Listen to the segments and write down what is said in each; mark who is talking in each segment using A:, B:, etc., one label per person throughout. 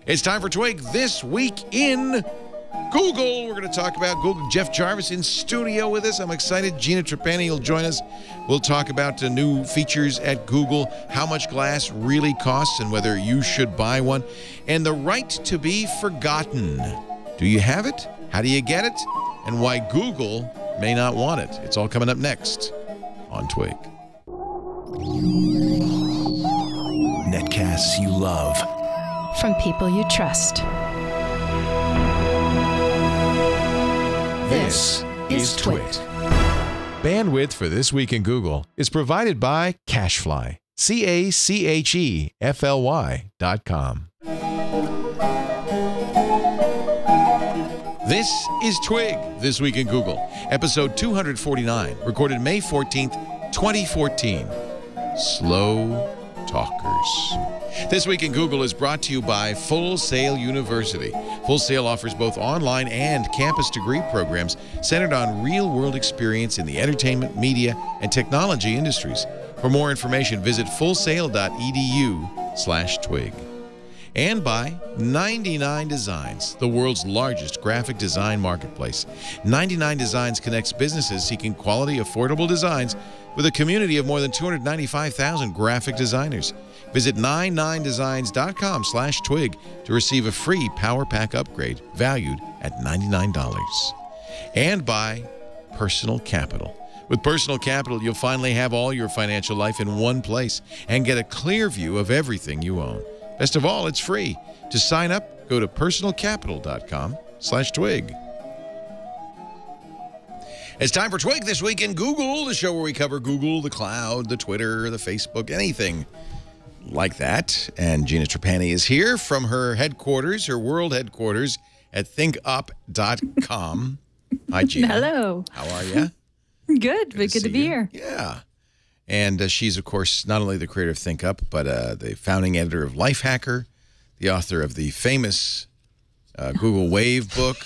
A: It's time for Twig This Week in Google. We're going to talk about Google. Jeff Jarvis in studio with us. I'm excited. Gina Trapani will join us. We'll talk about the new features at Google, how much glass really costs and whether you should buy one, and the right to be forgotten. Do you have it? How do you get it? And why Google may not want it. It's all coming up next on Twig.
B: Netcasts you love.
C: From people you trust.
A: This is Twig. Bandwidth for This Week in Google is provided by CacheFly. CacheFly.com. This is Twig, This Week in Google, episode 249, recorded May 14th, 2014. Slow Talkers. This Week in Google is brought to you by Full Sail University. Full Sail offers both online and campus degree programs centered on real-world experience in the entertainment, media, and technology industries. For more information, visit fullsail.edu/twig. And by 99 Designs, the world's largest graphic design marketplace. 99 Designs connects businesses seeking quality, affordable designs with a community of more than 295,000 graphic designers. Visit 99designs.com/twig to receive a free Power Pack upgrade valued at $99. And by Personal Capital. With Personal Capital, you'll finally have all your financial life in one place and get a clear view of everything you own. Best of all, it's free. To sign up, go to personalcapital.com/twig. It's time for Twig This Week in Google, the show where we cover Google, the cloud, the Twitter, the Facebook, anything like that. And Gina Trapani is here from her headquarters, her world headquarters at thinkup.com. Hi, Gina.
D: Hello.
A: How are you?
D: Good. Good to be here.
A: Yeah. And she's, of course, not only the creator of ThinkUp, but the founding editor of Lifehacker, the author of the famous Google Wave book,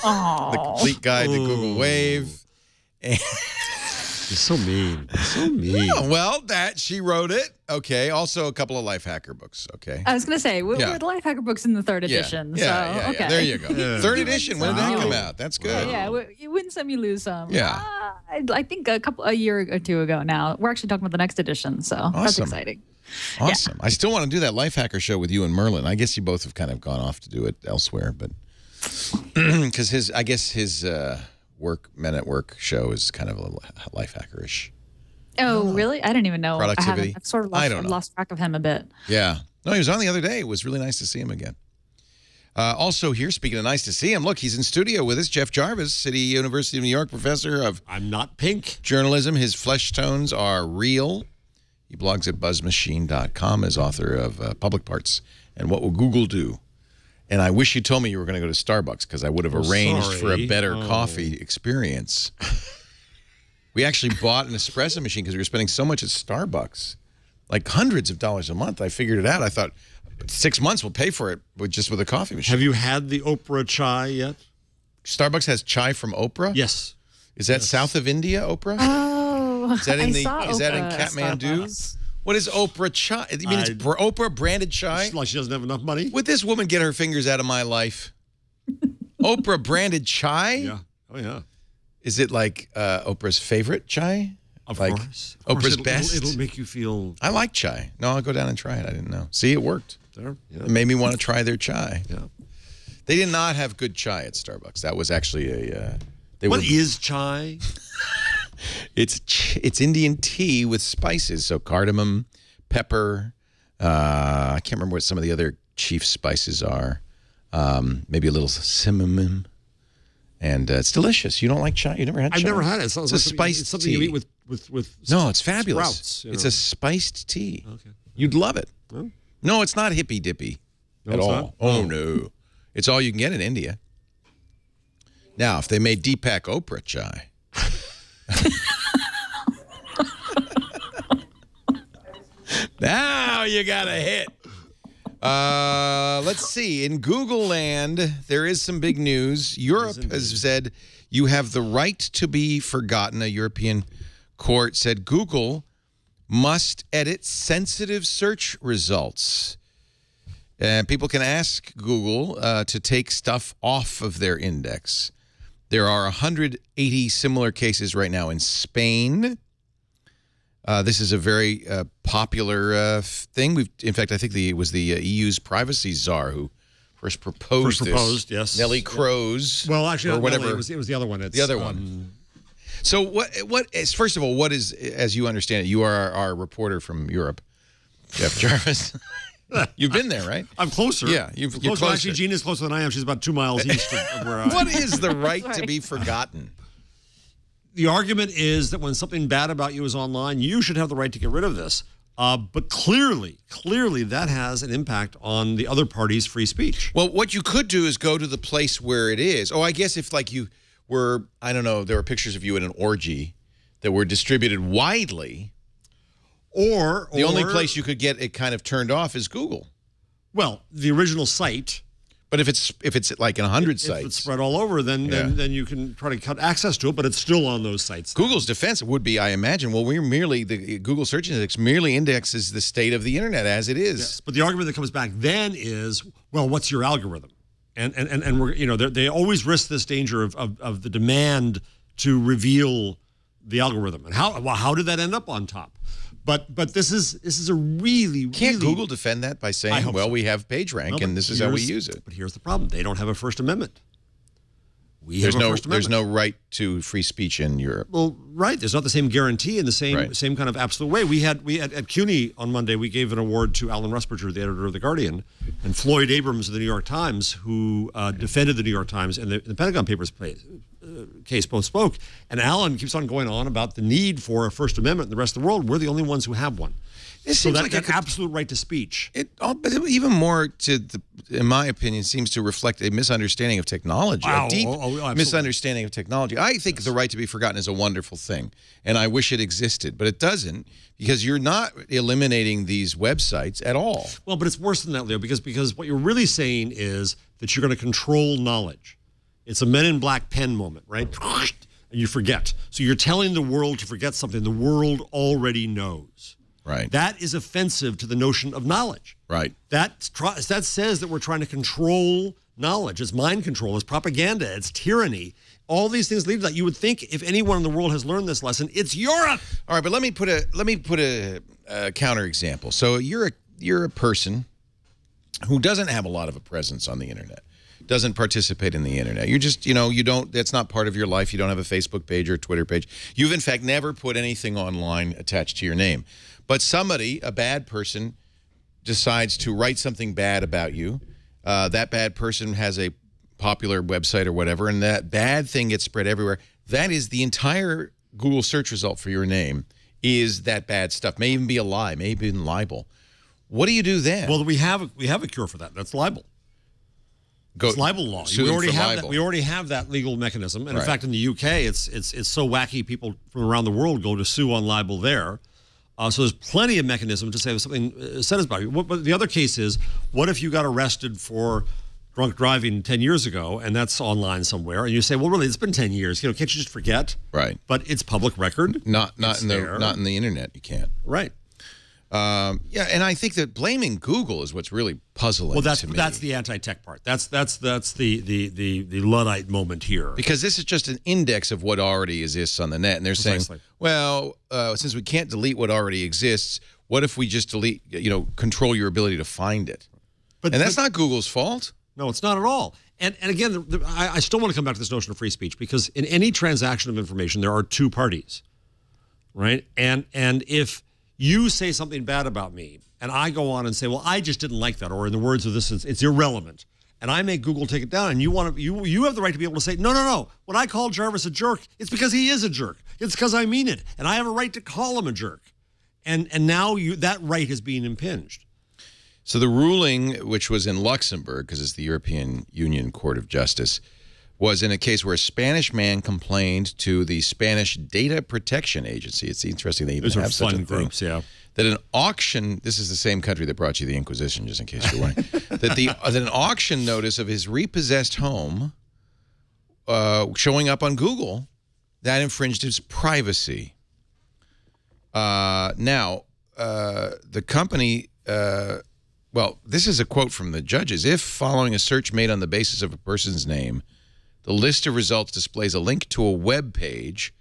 A: The Complete Guide to Google Wave. And
E: You're so mean. So mean.
A: oh, well, she wrote it. Okay. Also, a couple of Lifehacker books. Okay.
D: I was going to say, we're the Lifehacker books in the third edition.
A: Yeah.
D: Okay.
A: There you go. Third edition. When did that come out? That's good.
D: Yeah. You win some, you lose some.
A: Yeah.
D: I think a year or two ago now. We're actually talking about the next edition, so that's exciting.
A: Awesome. Yeah. I still want to do that Lifehacker show with you and Merlin. I guess you both have kind of gone off to do it elsewhere, but because his Men at Work show is kind of a Lifehacker-ish.
D: Oh, really? I didn't even know.
A: Productivity.
D: I've sort of lost track of him a bit.
A: Yeah. No, he was on the other day. It was really nice to see him again. Also here, speaking of nice to see him, look, he's in studio with us. Jeff Jarvis, City University of New York professor of
E: I'm not pink.
A: Journalism. His flesh tones are real. He blogs at buzzmachine.com as author of Public Parts and What Will Google Do? And I wish you told me you were going to go to Starbucks because I would have arranged for a better coffee experience. We actually bought an espresso machine because we were spending so much at Starbucks, like hundreds of dollars a month. I figured it out. I thought 6 months will pay for it just with a coffee machine.
E: Have you had the Oprah chai yet?
A: Starbucks has chai from Oprah?
E: Yes.
A: Is that south of India, Oprah?
D: Oh,
A: is that in
D: is
A: that in Kathmandu?
D: Starbucks.
A: What is Oprah chai? You mean it's Oprah branded chai?
E: It's like she doesn't have enough money?
A: Would this woman get her fingers out of my life? Oprah branded chai?
E: Yeah. Oh, yeah.
A: Is it like Oprah's favorite chai?
E: Of
A: like
E: course.
A: Oprah's best?
E: It'll make you feel...
A: I like chai. No, I'll go down and try it. I didn't know. See, it worked.
E: There. Yeah.
A: It made me want to try their chai.
E: Yeah.
A: They did not have good chai at Starbucks. That was actually a...
E: What is chai?
A: It's Indian tea with spices, so cardamom, pepper. I can't remember what some of the other chief spices are. Maybe a little cinnamon, and it's delicious. You don't like chai? You never had chai?
E: I've never had it.
A: It's a spiced
E: It's something
A: tea.
E: you eat with
A: No, it's fabulous.
E: Sprouts,
A: It's a spiced tea.
E: Okay.
A: You'd love it.
E: Well,
A: No, it's not hippy dippy at
E: it's
A: all.
E: not?
A: Oh no, it's all you can get in India. Now, if they made Deepak Oprah chai. Now you got a hit. Let's see. In Google land, there is some big news. Europe has said you have the right to be forgotten. A European court said Google must edit sensitive search results. And people can ask Google to take stuff off of their index. There are 180 similar cases right now in Spain. This is a very popular thing. In fact, I think it was the EU's privacy czar who first proposed this.
E: Yes.
A: Nelly Kroes.
E: Well, actually,
A: or whatever.
E: Nelly, it was the other one. It's,
A: the other one. So what is, first of all, what is, as you understand it, you are our reporter from Europe, Jeff Jarvis. You've been there, right?
E: I'm closer.
A: Yeah, you're closer.
E: Actually, Gina's closer than I am. She's about 2 miles east of where I am.
A: What is the right to be forgotten?
E: The argument is that when something bad about you is online, you should have the right to get rid of this. But clearly that has an impact on the other party's free speech.
A: Well, what you could do is go to the place where it is. Oh, I guess if like you were, I don't know, there were pictures of you in an orgy that were distributed widely.
E: Or
A: the only place you could get it kind of turned off is Google.
E: Well, the original site.
A: But if it's like in 100 sites,
E: if it's spread all over, then you can try to cut access to it, but it's still on those sites.
A: Google's defense would be, I imagine, well, the Google Search Index merely indexes the state of the internet as it is.
E: Yes, but the argument that comes back then is, well, what's your algorithm? And we're, they always risk this danger of the demand to reveal the algorithm. And how did that end up on top? But this is a really
A: Can't Google defend that by saying, well, we have PageRank and this is how we use it?
E: But here's the problem: they don't have a First Amendment. We have a First Amendment.
A: There's no right to free speech in Europe.
E: Well, right. There's not the same guarantee in the same kind of absolute way. We had at CUNY on Monday. We gave an award to Alan Rusbridger, the editor of The Guardian, and Floyd Abrams of the New York Times, who defended the New York Times and the Pentagon Papers case. Both spoke, and Alan keeps on going on about the need for a First Amendment in the rest of the world. We're the only ones who have one. So that's an absolute right to speech.
A: But even more, in my opinion, seems to reflect a misunderstanding of technology, a deep misunderstanding of technology. I think the right to be forgotten is a wonderful thing, and I wish it existed, but it doesn't, because you're not eliminating these websites at all.
E: Well, but it's worse than that, Leo, because what you're really saying is that you're going to control knowledge. It's a Men in Black pen moment, right? And you forget. So you're telling the world to forget something the world already knows.
A: Right.
E: That is offensive to the notion of knowledge.
A: Right.
E: That says that we're trying to control knowledge. It's mind control. It's propaganda. It's tyranny. All these things lead to that. You would think if anyone in the world has learned this lesson, it's Europe.
A: All right, but let me put a counter example. So you're a person who doesn't have a lot of a presence on the internet, doesn't participate in the internet. You're just, you don't, that's not part of your life. You don't have a Facebook page or a Twitter page. You've, in fact, never put anything online attached to your name. But somebody, a bad person, decides to write something bad about you. That bad person has a popular website or whatever, and that bad thing gets spread everywhere. That is the entire Google search result for your name is that bad stuff. May even be a lie, may even libel. What do you do then?
E: Well, we have a cure for that. That's libel. It's libel law. We already have that legal mechanism, and in fact, in the UK, it's so wacky. People from around the world go to sue on libel there. So there's plenty of mechanism to say if something said about you. But the other case is, what if you got arrested for drunk driving 10 years ago, and that's online somewhere, and you say, well, really, it's been 10 years. Can't you just forget?
A: Right.
E: But it's public record.
A: Not in the internet. You can't.
E: Right.
A: Yeah, and I think that blaming Google is what's really puzzling to me.
E: That's the anti-tech part. That's the Luddite moment here.
A: Because this is just an index of what already exists on the net, and they're saying, well, since we can't delete what already exists, what if we just delete, control your ability to find it? And that's not Google's fault.
E: No, it's not at all. And again, I still want to come back to this notion of free speech, because in any transaction of information, there are two parties, right? And if you say something bad about me, and I go on and say, well, I just didn't like that, or in the words of this, it's irrelevant, and I make Google take it down, and you have the right to be able to say, no. When I call Jarvis a jerk, it's because he is a jerk. It's because I mean it, and I have a right to call him a jerk. And now that right is being impinged.
A: So the ruling, which was in Luxembourg, because it's the European Union Court of Justice, was in a case where a Spanish man complained to the Spanish Data Protection Agency. It's interesting they even have such a thing.
E: Groups, yeah.
A: That an auction, this is the same country that brought you the Inquisition, just in case you're wondering, that an auction notice of his repossessed home showing up on Google, that infringed his privacy. Now, the company Well, this is a quote from the judges. If, following a search made on the basis of a person's name, the list of results displays a link to a web page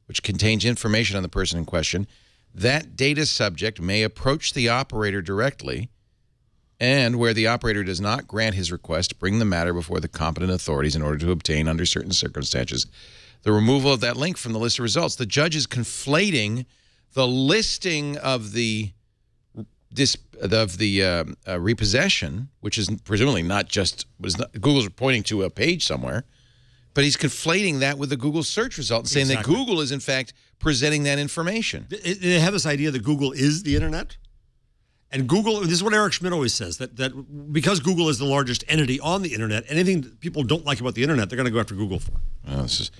A: which contains information on the person in question, that data subject may approach the operator directly, and where the operator does not grant his request, bring the matter before the competent authorities in order to obtain, under certain circumstances, the removal of that link from the list of results. The judge is conflating the listing of the repossession, which is presumably not just Google's pointing to a page somewhere, but he's conflating that with the Google search result and saying that Google is in fact presenting that information.
E: They have this idea that Google is the internet, and Google. This is what Eric Schmidt always says, that because Google is the largest entity on the internet, anything that people don't like about the internet, they're going to go after Google for.
A: This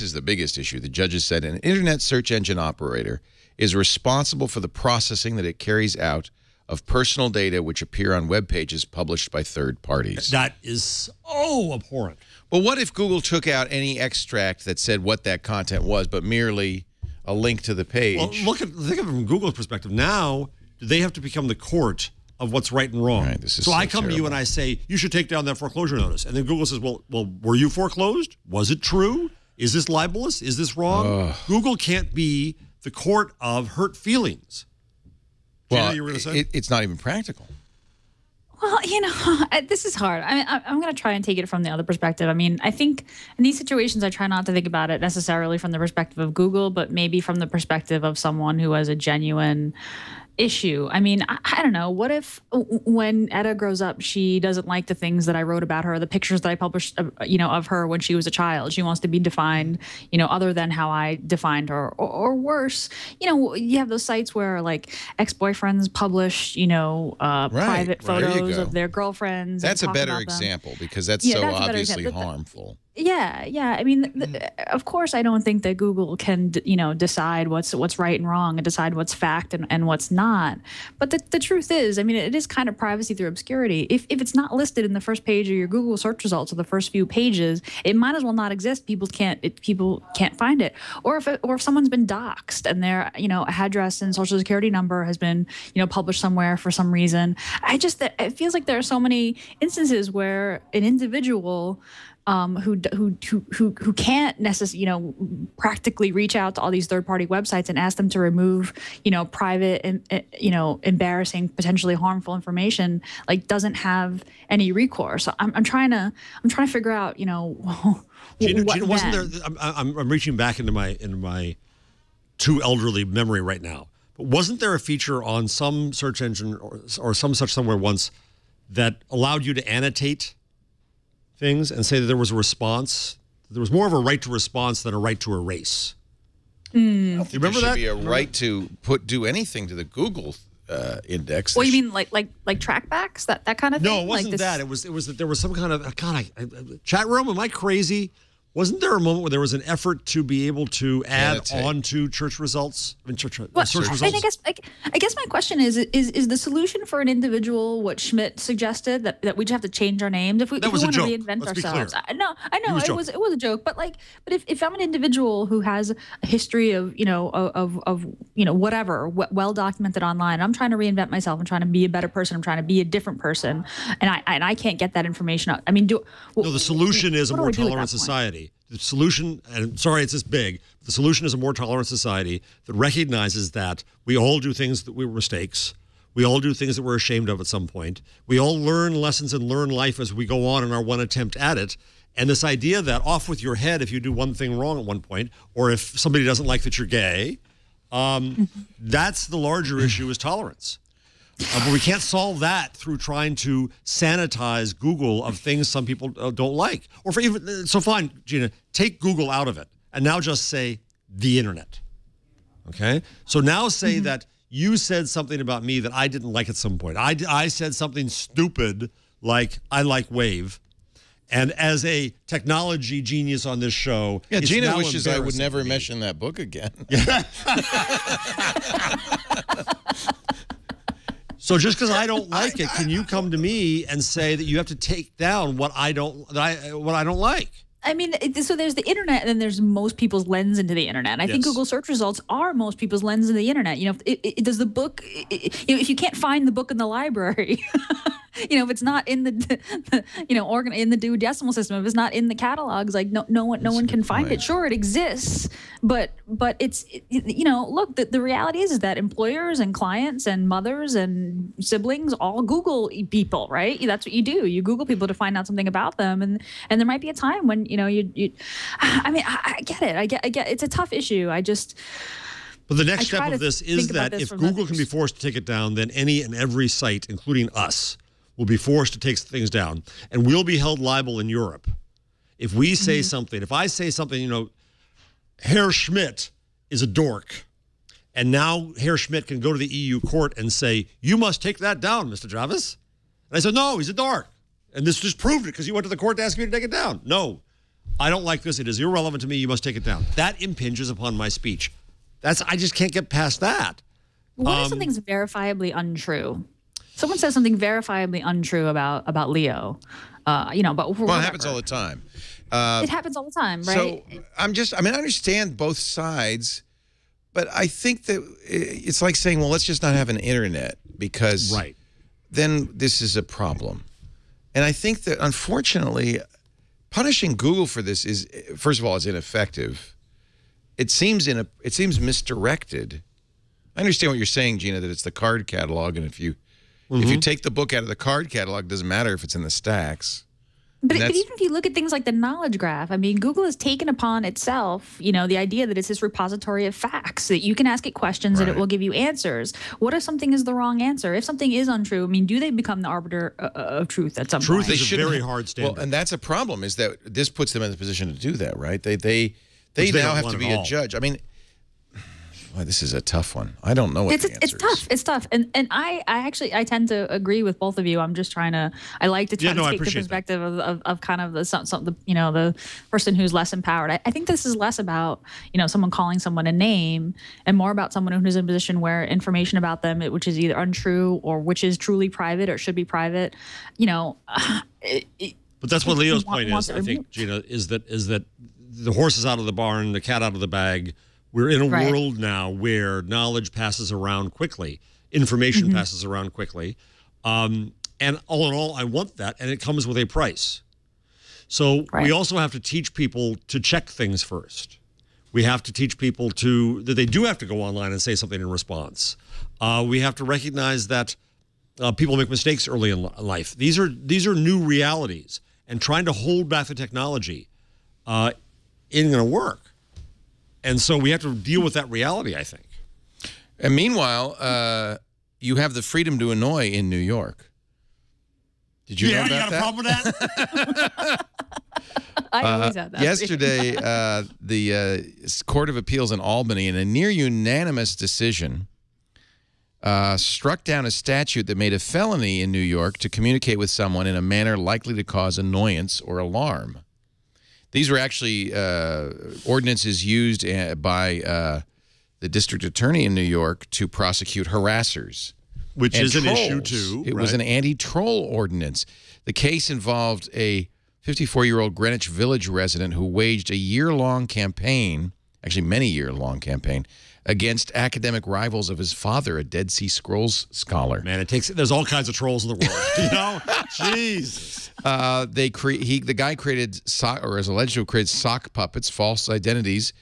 A: is the biggest issue. The judges said an internet search engine operator is responsible for the processing that it carries out of personal data which appear on web pages published by third parties.
E: That is so abhorrent.
A: Well, what if Google took out any extract that said what that content was, but merely a link to the page?
E: Well, think of it from Google's perspective. Now, they have to become the court of what's right and wrong.
A: Right, this is
E: so I come to you and I say, you should take down that foreclosure notice. And then Google says, well, were you foreclosed? Was it true? Is this libelous? Is this wrong? Google can't be the court of hurt feelings.
A: Well,
E: Gina, you were going to say?
A: It's not even practical.
D: Well, this is hard. I mean, I'm going to try and take it from the other perspective. I mean, I think in these situations, I try not to think about it necessarily from the perspective of Google, but maybe from the perspective of someone who has a genuine issue. I mean, I don't know. What if when Etta grows up, she doesn't like the things that I wrote about her, the pictures that I published, of her when she was a child. She wants to be defined, other than how I defined her, or worse. You have those sites where like ex-boyfriends publish, private photos of their girlfriends.
A: That's a better example because that's so obviously harmful.
D: Yeah. I mean, of course, I don't think that Google can, decide what's right and wrong and decide what's fact and what's not. But the truth is, I mean, it is kind of privacy through obscurity. If it's not listed in the first page of your Google search results or the first few pages, it might as well not exist. People can't find it. Or if someone's been doxxed and their address and social security number has been published somewhere for some reason, it feels like there are so many instances where an individual who can't necessarily, practically reach out to all these third-party websites and ask them to remove, private and, embarrassing, potentially harmful information, like doesn't have any recourse. So I'm trying to figure out,
E: Gina, wasn't there? I'm reaching back into my too elderly memory right now. But wasn't there a feature on some search engine or some such somewhere once that allowed you to annotate things and say that there was a response? There was more of a right to response than a right to erase.
A: Do you remember that? There should be a right to do anything to the Google index.
D: Well, you mean like trackbacks, that kind of thing?
E: No, it wasn't that. It was that there was some kind of chat room. Am I crazy? Wasn't there a moment where there was an effort to be able to add on to church results? Search results?
D: I guess my question is the solution for an individual what Schmidt suggested, that we just have to change our names if we want to reinvent ourselves? I know it was a joke, but if I'm an individual who has a history of whatever well documented online, I'm trying to reinvent myself. I'm trying to be a better person. I'm trying to be a different person, and I can't get that information out. I mean,
E: the solution is a more tolerant society. The solution, and sorry it's this big, the solution is a more tolerant society that recognizes that we all do things that were mistakes. We all do things that we're ashamed of at some point. We all learn lessons and learn life as we go on in our one attempt at it. And this idea that off with your head if you do one thing wrong at one point, or if somebody doesn't like that you're gay, that's the larger issue, is tolerance. But we can't solve that through trying to sanitize Google of things some people don't like. Or so fine, Gina, take Google out of it and now just say the internet. Okay? So now say that you said something about me that I didn't like at some point. I said something stupid like I like Wave. And as a technology genius on this show,
A: Gina wishes I would never mention that book again.
E: So just because I don't like it, can you come to me and say that you have to take down what I don't like?
D: I mean, so there's the internet, and then there's most people's lens into the internet. And I think
E: Yes.
D: Google search results are most people's lens into the internet. You know, does the book, if you can't find the book in the library, if it's not in in the Dewey Decimal System, if it's not in the catalogs, like no one can find it. Sure, it exists, but it's look, the reality is that employers and clients and mothers and siblings all Google people, right? That's what you do. You Google people to find out something about them, and there might be a time when I mean, I get it. I get it's a tough issue.
E: But the next step of this is that if Google can be forced to take it down, then any and every site, including us, will be forced to take things down, and we'll be held liable in Europe if we say something. If I say something, Herr Schmidt is a dork, and now Herr Schmidt can go to the EU court and say, you must take that down, Mr. Travis. And I said, no, he's a dork. And this just proved it because you went to the court to ask me to take it down. No, I don't like this. It is irrelevant to me. You must take it down. That impinges upon my speech. I just can't get past that.
D: What if something's verifiably untrue? Someone says something verifiably untrue about Leo. But
A: Well, it happens all the time.
D: It happens all the time, right?
A: So I understand both sides, but I think that it's like saying, well, let's just not have an internet because then this is a problem. And I think that, unfortunately, punishing Google for this is, first of all, is ineffective. It seems misdirected. I understand what you're saying, Gina, that it's the card catalog, and if you take the book out of the card catalog, it doesn't matter if it's in the stacks.
D: But even if you look at things like the knowledge graph, I mean, Google has taken upon itself, the idea that it's this repository of facts, that you can ask it questions and it will give you answers. What if something is the wrong answer? If something is untrue, I mean, do they become the arbiter of truth at some point?
E: Truth is a very hard standard.
A: Well, and that's a problem, is that this puts them in the position to do that, right? They now have to be a judge. I mean, well, this is a tough one. I don't know what the answer is.
D: It's tough. And I tend to agree with both of you. I'm just trying to, I like to try to take the perspective of kind of the person who's less empowered. I think this is less about, someone calling someone a name and more about someone who's in a position where information about them, which is either untrue or which is truly private or should be private,
E: But that's what Leo's point is, I think, Gina, is that the horse is out of the barn, the cat out of the bag. We're in a world now where knowledge passes around quickly, information passes around quickly, and all in all, I want that, and it comes with a price. So we also have to teach people to check things first. We have to teach people that they do have to go online and say something in response. We have to recognize that people make mistakes early in life. These are new realities, and trying to hold back the technology isn't going to work. And so we have to deal with that reality, I think.
A: And meanwhile, you have the freedom to annoy in New York. Did you know about that?
E: You got a problem with that?
D: I always have that.
A: Yesterday, the Court of Appeals in Albany, in a near unanimous decision, struck down a statute that made a felony in New York to communicate with someone in a manner likely to cause annoyance or alarm. These were actually ordinances used by the district attorney in New York to prosecute harassers.
E: Which is an issue, too.
A: It was an anti-troll ordinance. The case involved a 54-year-old Greenwich Village resident who waged a year-long campaign, actually many-year-long campaign, against academic rivals of his father, a Dead Sea Scrolls scholar.
E: Man, there's all kinds of trolls in the world. Jesus.
A: The guy created or is alleged to have created sock puppets, false identities.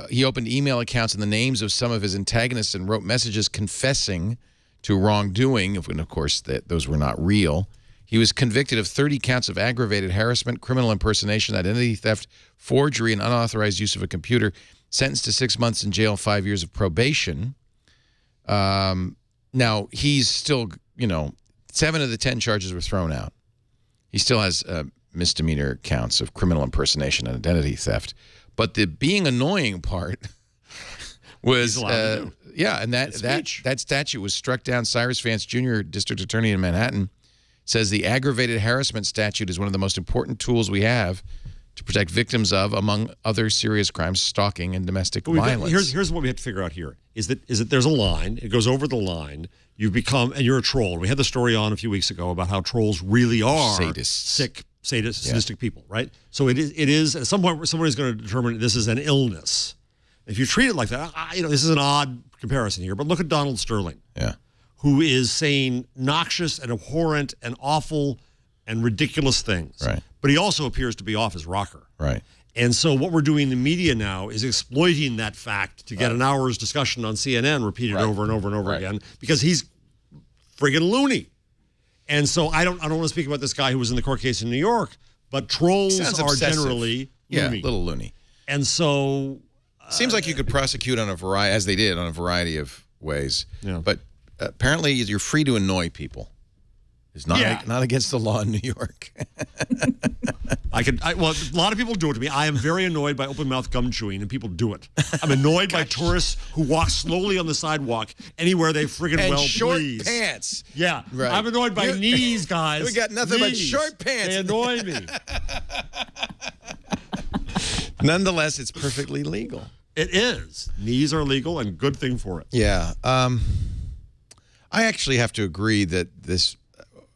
A: He opened email accounts in the names of some of his antagonists and wrote messages confessing to wrongdoing, and of course those were not real. He was convicted of 30 counts of aggravated harassment, criminal impersonation, identity theft, forgery, and unauthorized use of a computer. Sentenced to 6 months in jail, 5 years of probation. Now, he's still, 7 of the 10 charges were thrown out. He still has misdemeanor counts of criminal impersonation and identity theft. But the being annoying part was, and that statute was struck down. Cyrus Vance Jr., district attorney in Manhattan, says the aggravated harassment statute is one of the most important tools we have to protect victims of, among other serious crimes, stalking and domestic violence.
E: Here's what we have to figure out here, is that there's a line, it goes over the line, you become, and you're a troll. We had the story on a few weeks ago about how trolls really are
A: sadists.
E: sick sadistic people, right? So it is at some point somebody's going to determine this is an illness. If you treat it like that, this is an odd comparison here, but look at Donald Sterling, who is saying noxious and abhorrent and awful and ridiculous things.
A: Right.
E: But he also appears to be off his rocker.
A: Right.
E: And so what we're doing in the media now is exploiting that fact to get an hour's discussion on CNN repeated over and over and over again because he's friggin' loony. And so I don't want to speak about this guy who was in the court case in New York, but trolls are generally loony.
A: Yeah, little loony.
E: And so
A: seems like you could prosecute on a variety, as they did, on a variety of ways.
E: Yeah.
A: But apparently you're free to annoy people. It's not against the law in New York.
E: Well, a lot of people do it to me. I am very annoyed by open mouth gum chewing, and people do it. I'm annoyed by tourists who walk slowly on the sidewalk anywhere they friggin'
A: And
E: well
A: short
E: please.
A: pants.
E: Yeah,
A: Right.
E: I'm annoyed by knees, guys.
A: We got nothing but
E: Knees.
A: short pants.
E: They annoy me.
A: Nonetheless, it's perfectly legal.
E: It is. Knees are legal, and good thing for it.
A: Yeah. I actually have to agree that this,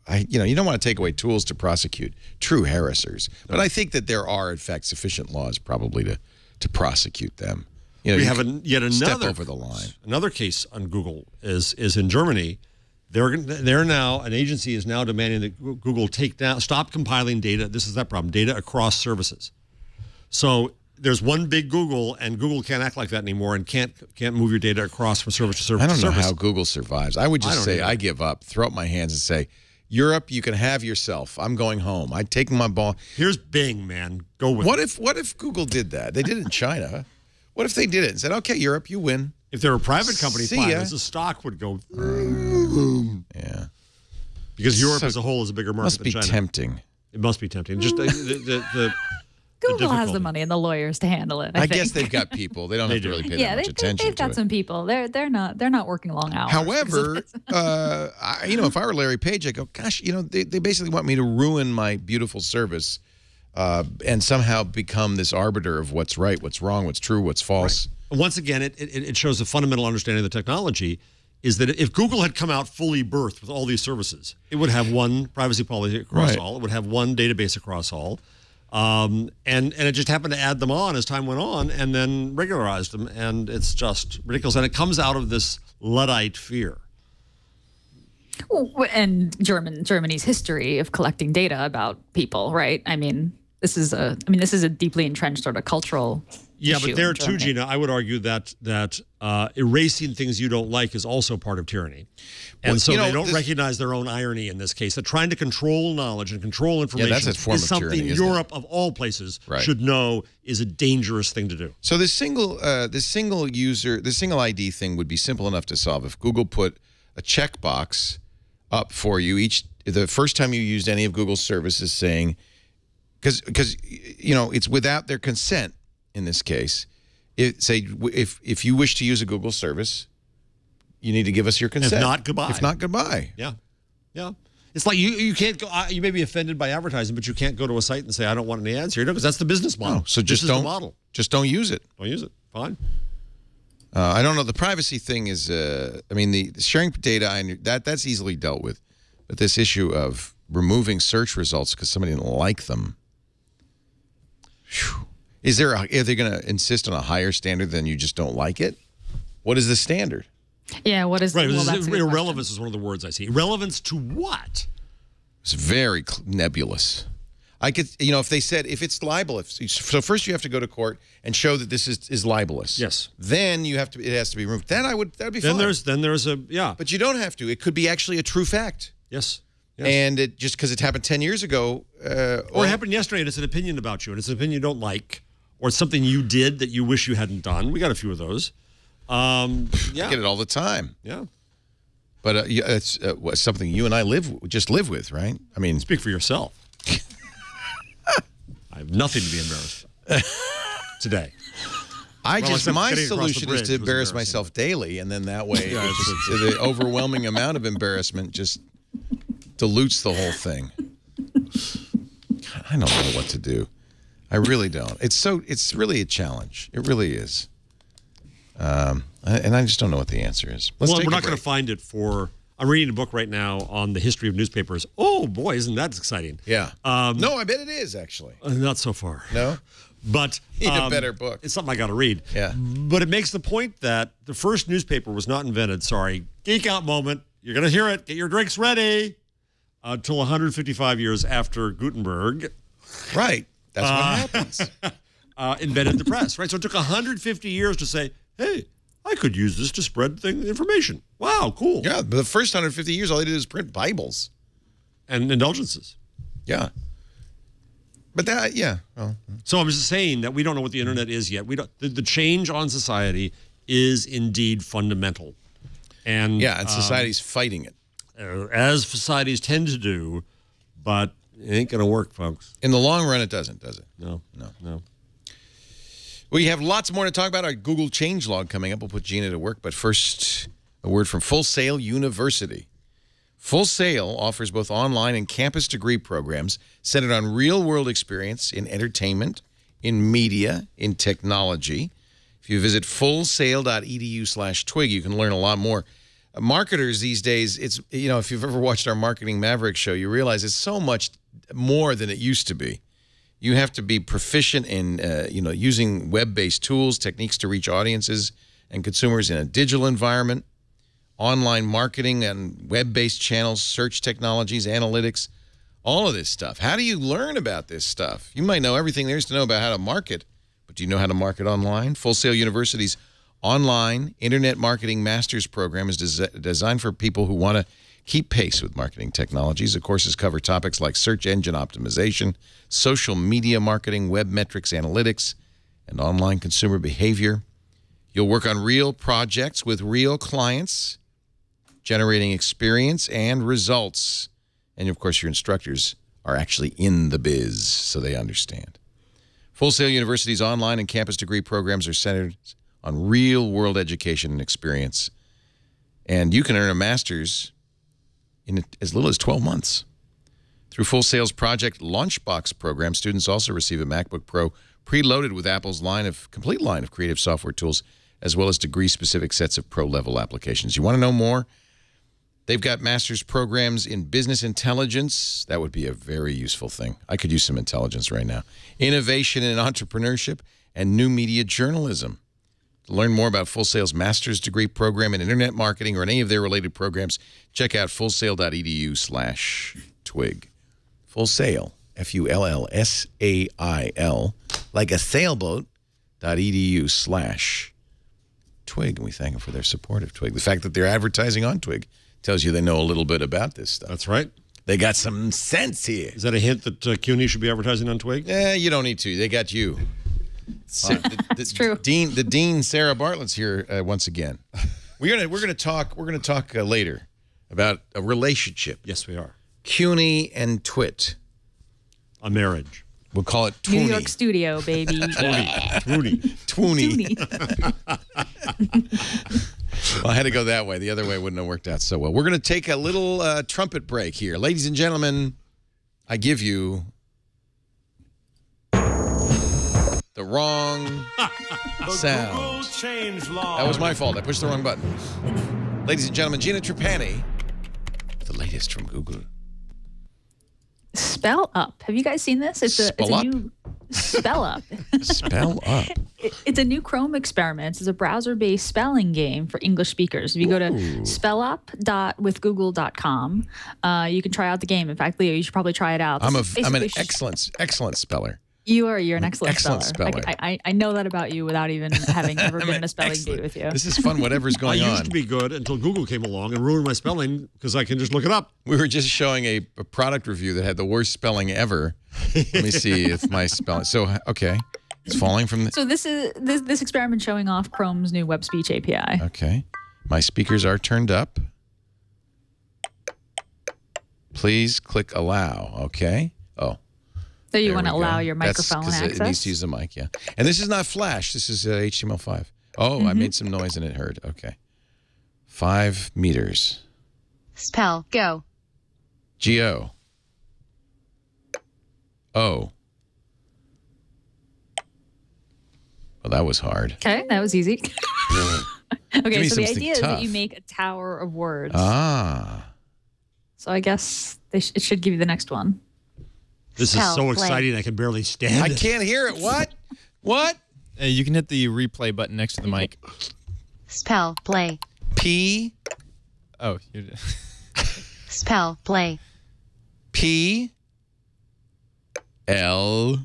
A: you don't want to take away tools to prosecute true harassers, but I think that there are, in fact, sufficient laws probably to prosecute them.
E: We have yet another
A: step over the line.
E: Another case on Google is in Germany. They're now, an agency is now demanding that Google stop compiling data. This is that problem, data across services. So there's one big Google, and Google can't act like that anymore and can't move your data across from service to service.
A: I don't
E: to
A: know
E: service.
A: how Google survives. I would just say
E: either.
A: I give up, throw up my hands and say, Europe, you can have yourself. I'm going home. I take my ball.
E: Here's Bing, man. Go with it.
A: What if Google did that? They did it in China. What if they did it and said, okay, Europe, you win.
E: If they're a private company,
A: See
E: fine.
A: ya.
E: The stock would go.
A: Yeah.
E: Because Europe as a whole is a bigger market
A: Must
E: than
A: be
E: China.
A: tempting.
E: It must be tempting. Just the
D: Google has
E: difficulty.
D: the money and the lawyers to handle it. I think.
A: guess they've got people. They don't have to really pay that much attention
D: they've
A: to
D: got
A: it.
D: some people. They're not working long hours.
A: However, if I were Larry Page, I go, gosh, they basically want me to ruin my beautiful service and somehow become this arbiter of what's right, what's wrong, what's true, what's false.
E: Right. Once again, it shows a fundamental understanding of the technology is that if Google had come out fully birthed with all these services, it would have one privacy policy across all. It would have one database across all. And it just happened to add them on as time went on and then regularized them. And it's just ridiculous. And it comes out of this Luddite fear.
D: And Germany's history of collecting data about people, right? I mean, this is a deeply entrenched sort of cultural
E: Yeah,
D: issue
E: but there
D: in
E: too,
D: Germany.
E: Gina, I would argue that erasing things you don't like is also part of tyranny. And
A: Well,
E: so they don't
A: this-
E: recognize their own irony in this case. That trying to control knowledge and control information
A: that's a form
E: is
A: of
E: something
A: tyranny, isn't it?
E: Europe, of all places,
A: Right.
E: should know is a dangerous thing to do.
A: So this single ID thing would be simple enough to solve if Google put a checkbox up for you the first time you used any of Google's services, saying, because it's without their consent in this case. If you wish to use a Google service, you need to give us your consent.
E: If not, goodbye.
A: If not, goodbye.
E: Yeah, yeah. It's like you can't go. You may be offended by advertising, but you can't go to a site and say I don't want any ads here, because that's the business model.
A: No, so
E: This
A: just
E: is the model.
A: don't use it.
E: Don't use it. Fine.
A: I don't know. The privacy thing is, the sharing data, that's easily dealt with. But this issue of removing search results because somebody didn't like them. Whew. Are they going to insist on a higher standard than you just don't like it? What is the standard?
D: Yeah, what is
E: Right.
D: well, that's a good
E: Irrelevance
D: question.
E: is one of the words I see. Irrelevance to what?
A: It's very nebulous. I could, if they said, if it's libelous, so first you have to go to court and show that this is libelous.
E: Yes.
A: Then it has to be removed. That'd be
E: Then
A: fine.
E: there's a
A: But you don't have to. It could be actually a true fact.
E: Yes. Yes.
A: And it just because it happened 10 years ago.
E: Or it happened yesterday and it's an opinion about you and it's an opinion you don't like, or it's something you did that you wish you hadn't done. We got a few of those.
A: I get it all the time.
E: Yeah.
A: But it's something you and I just live with, right? I mean,
E: Speak for yourself. I have nothing to be embarrassed about today.
A: my
E: Except getting across the
A: solution
E: bridge
A: is to
E: was
A: embarrass
E: embarrassing.
A: myself daily, and then that way the overwhelming amount of embarrassment just dilutes the whole thing. God, I don't know what to do. I really don't. It's really a challenge. It really is. And I just don't know what the answer is.
E: Well, we're not going to find it for. I'm reading a book right now on the history of newspapers. Oh boy, isn't that exciting?
A: Yeah. No, I bet it is actually.
E: Not so far.
A: No?
E: But
A: Need a better book.
E: It's something I got to read.
A: Yeah.
E: But it makes the point that the first newspaper was not invented. Sorry, geek out moment. You're going to hear it. Get your drinks ready. Until 155 years after Gutenberg.
A: Right. That's what happens.
E: Invented the press, right? So it took 150 years to say, hey, I could use this to spread information. Wow, cool.
A: Yeah, but the first 150 years, all they did is print Bibles.
E: And indulgences.
A: Yeah. But that, yeah. Well,
E: So I'm just saying that we don't know what the internet is yet. We don't. The change on society is indeed fundamental. And
A: yeah, and society's fighting it.
E: As societies tend to do, but it ain't going to work, folks.
A: In the long run, it doesn't, does it?
E: No.
A: We have lots more to talk about. Our Google changelog coming up. We'll put Gina to work. But first, a word from Full Sail University. Full Sail offers both online and campus degree programs centered on real-world experience in entertainment, in media, in technology. If you visit fullsail.edu/twig, you can learn a lot more. Marketers these days, it's, you know, if you've ever watched our Marketing Maverick show, you realize it's so much more than it used to be. You have to be proficient in, using web-based tools, techniques to reach audiences and consumers in a digital environment, online marketing and web-based channels, search technologies, analytics, all of this stuff. How do you learn about this stuff? You might know everything there is to know about how to market, but do you know how to market online? Full Sail University's online Internet Marketing Master's Program is designed for people who want to keep pace with marketing technologies. The courses cover topics like search engine optimization, social media marketing, web metrics analytics, and online consumer behavior. You'll work on real projects with real clients, generating experience and results. And, of course, your instructors are actually in the biz, so they understand. Full Sail University's online and campus degree programs are centered on real-world education and experience. And you can earn a master's in as little as 12 months. Through Full Sail's Project Launchbox program, students also receive a MacBook Pro preloaded with Apple's complete line of creative software tools, as well as degree-specific sets of pro-level applications. You want to know more? They've got master's programs in business intelligence. That would be a very useful thing. I could use some intelligence right now. Innovation and entrepreneurship, and new media journalism. To learn more about Full Sail's master's degree program in internet marketing or any of their related programs, check out fullsail.edu/twig. Full Sail, Fullsail, like a sailboat.edu/twig. And we thank them for their support of Twig. The fact that they're advertising on Twig tells you they know a little bit about this stuff.
E: That's right.
A: They got some sense here.
E: Is that a hint that CUNY should be advertising on Twig?
A: You don't need to. They got you.
D: It's true.
A: The Dean, Sarah Bartlett's here once again. We're gonna talk later about a relationship.
E: Yes, we are.
A: CUNY and Twit.
E: A marriage.
A: We'll call it
D: New
A: Twoony.
D: York studio, baby.
A: Twoony. Well, I had to go that way. The other way wouldn't have worked out so well. We're going to take a little trumpet break here. Ladies and gentlemen, I give you the wrong sound. That was my fault. I pushed the wrong button. Ladies and gentlemen, Gina Trapani, the latest from Google.
D: Spell Up. Have you guys seen this? It's a new Spell Up.
A: Spell Up.
D: It's a new Chrome experiment. It's a browser-based spelling game for English speakers. If you go to spellup.withgoogle.com, you can try out the game. In fact, Leo, you should probably try it out.
A: I'm an excellent speller.
D: You're an excellent
A: speller.
D: I know that about you without even having ever been in a spelling date with you.
A: This is fun, whatever's going on.
E: I used to be good until Google came along and ruined my spelling because I can just look it up.
A: We were just showing a product review that had the worst spelling ever. Let me see if my spelling. So, okay. It's falling from the...
D: So this experiment showing off Chrome's new web speech API.
A: Okay. My speakers are turned up. Please click allow. Okay. Oh.
D: So you want to allow your microphone access?
A: It needs to use the mic, yeah. And this is not Flash. This is HTML5. Oh, I made some noise and it heard. Okay. 5 meters.
B: Spell, go.
A: G-O. O. Well, that was hard.
D: Okay, that was easy. Okay,
A: me
D: so the
A: something
D: idea is that
A: tough.
D: you make a tower of words.
A: Ah.
D: So I guess it should give you the next one.
E: This is
B: Spell
E: so
B: play.
E: exciting. I can barely stand
A: I
E: it.
A: can't hear it. What? What?
F: You can hit the replay button next to the mic.
B: Spell play.
A: P
F: Oh, you're,
B: Spell play.
A: P L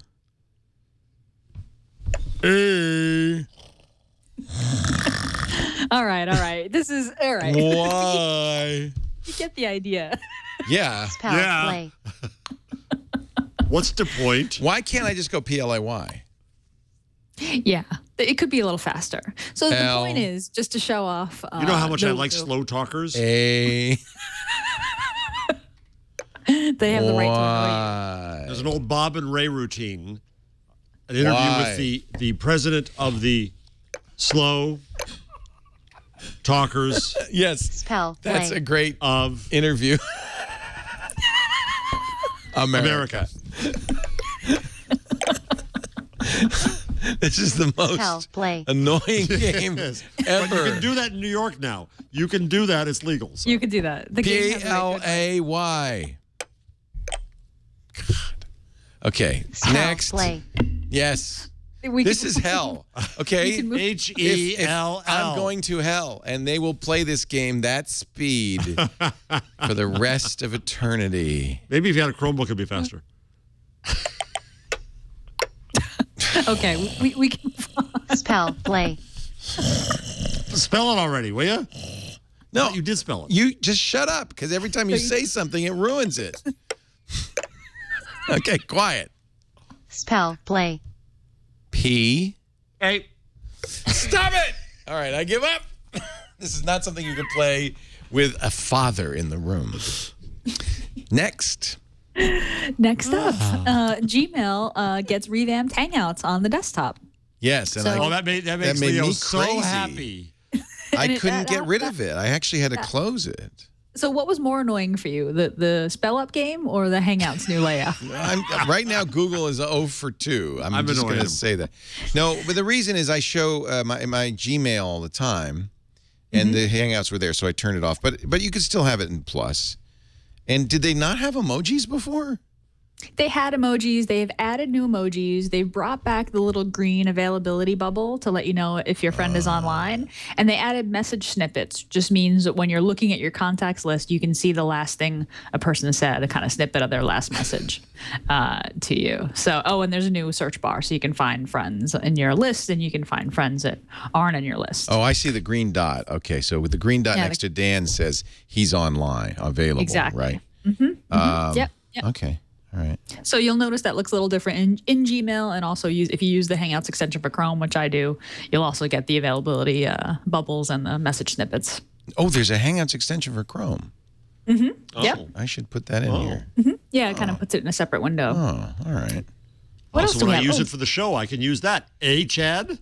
A: A
D: All right. This is all right.
A: Y.
D: You get the idea.
A: Yeah.
B: Spell
E: Yeah.
B: play.
E: What's the point?
A: Why can't I just go PLAY?
D: Yeah, it could be a little faster. So the
A: L.
D: point is just to show off.
E: You know how much I like slow talkers?
A: A
D: They have the right to annoy
A: Y.
E: There's an old Bob and Ray routine. An interview
A: Why?
E: with the president of the slow talkers
A: Yes.
B: Spell play.
A: That's a great
E: of
A: interview. America.
E: America.
A: This is the
B: Spell
A: most
B: play.
A: annoying game
E: Yes.
A: ever.
E: But you can do that in New York now. You can do that. It's legal. So.
D: you. You could do that. The game has the right to
A: PLAY. God. Okay.
B: Spell
A: Next.
B: play.
A: Yes.
D: We
A: This
D: can-
A: is hell. Okay.
D: can move-
E: H-E-L-L.
A: I'm going to hell, and they will play this game that speed for the rest of eternity.
E: Maybe if you had a Chromebook, it'd be faster.
D: Okay, we can.
B: Spell play.
E: Spell it already, will you?
A: No,
E: You did spell it.
A: you just shut up, because every time you say something, it ruins it. Okay, quiet.
B: Spell play.
A: P.
E: Hey.
A: Stop it! All right, I give up. This is not something you can play with a father in the room. Next.
D: Next up, Gmail gets revamped Hangouts on the desktop.
A: Yes, and
D: So-
E: Oh, that makes
A: made
E: Leo
A: me
E: so
A: crazy.
E: happy.
A: I couldn't get rid of it. I actually had to close it.
D: So what was more annoying for you, the Spell Up game or the Hangouts new layout?
A: Right now, Google is 0 for 2. I'm just
E: annoyed
A: going to
E: him.
A: say that. No, but the reason is I show my Gmail all the time, and the Hangouts were there, so I turned it off. But you could still have it in Plus. And did they not have emojis before?
D: They had emojis. They've added new emojis. They've brought back the little green availability bubble to let you know if your friend is online. And they added message snippets. Just means that when you're looking at your contacts list, you can see the last thing a person said, a kind of snippet of their last message to you. So, and there's a new search bar, so you can find friends in your list, and you can find friends that aren't in your list.
A: Oh, I see the green dot. Okay, so with the green dot
D: Yeah,
A: next to Dan says he's online, available,
D: Exactly.
A: right?
D: Yep.
A: Okay, all right.
D: So you'll notice that looks a little different in Gmail, and also if you use the Hangouts extension for Chrome, which I do, you'll also get the availability bubbles and the message snippets.
A: Oh, there's a Hangouts extension for Chrome.
D: Yep.
A: I should put that in here.
D: Yeah, it kind of puts it in a separate window.
A: Oh, all right.
D: What else
E: Also,
D: do we
E: when I
D: have?
E: use
D: Oh.
E: it for the show, I can use that. Chad?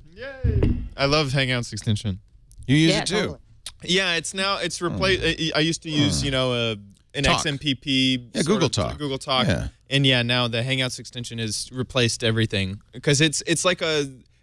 F: I love Hangouts extension.
A: You use
D: Yeah,
A: it too.
D: totally.
F: Yeah, it's replaced. I used to use an
A: Talk.
F: XMPP.
A: Yeah,
F: sort
A: Google
F: of-
A: Talk.
F: Google Talk.
A: Yeah.
F: And yeah, now the Hangouts extension has replaced everything because it's like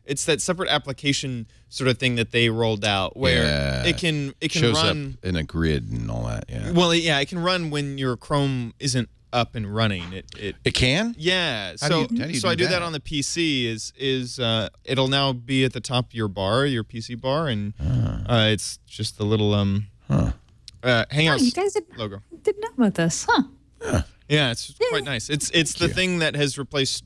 F: it's that separate application sort of thing that they rolled out where
A: Yeah.
F: it can
A: Shows
F: run.
A: up in a grid and all that. Yeah.
F: Well, yeah, it can run when your Chrome isn't up and running.
A: It can?
F: Yeah.
A: How
F: So
A: do you
F: so I
A: do
F: do that
A: that?
F: on the PC. Is it'll now be at the top of your bar, your PC bar, and it's just the little
D: Oh,
F: Hangouts
D: you guys
F: logo.
D: didn't know about this, huh?
F: Yeah, it's quite nice. It's the thing that has replaced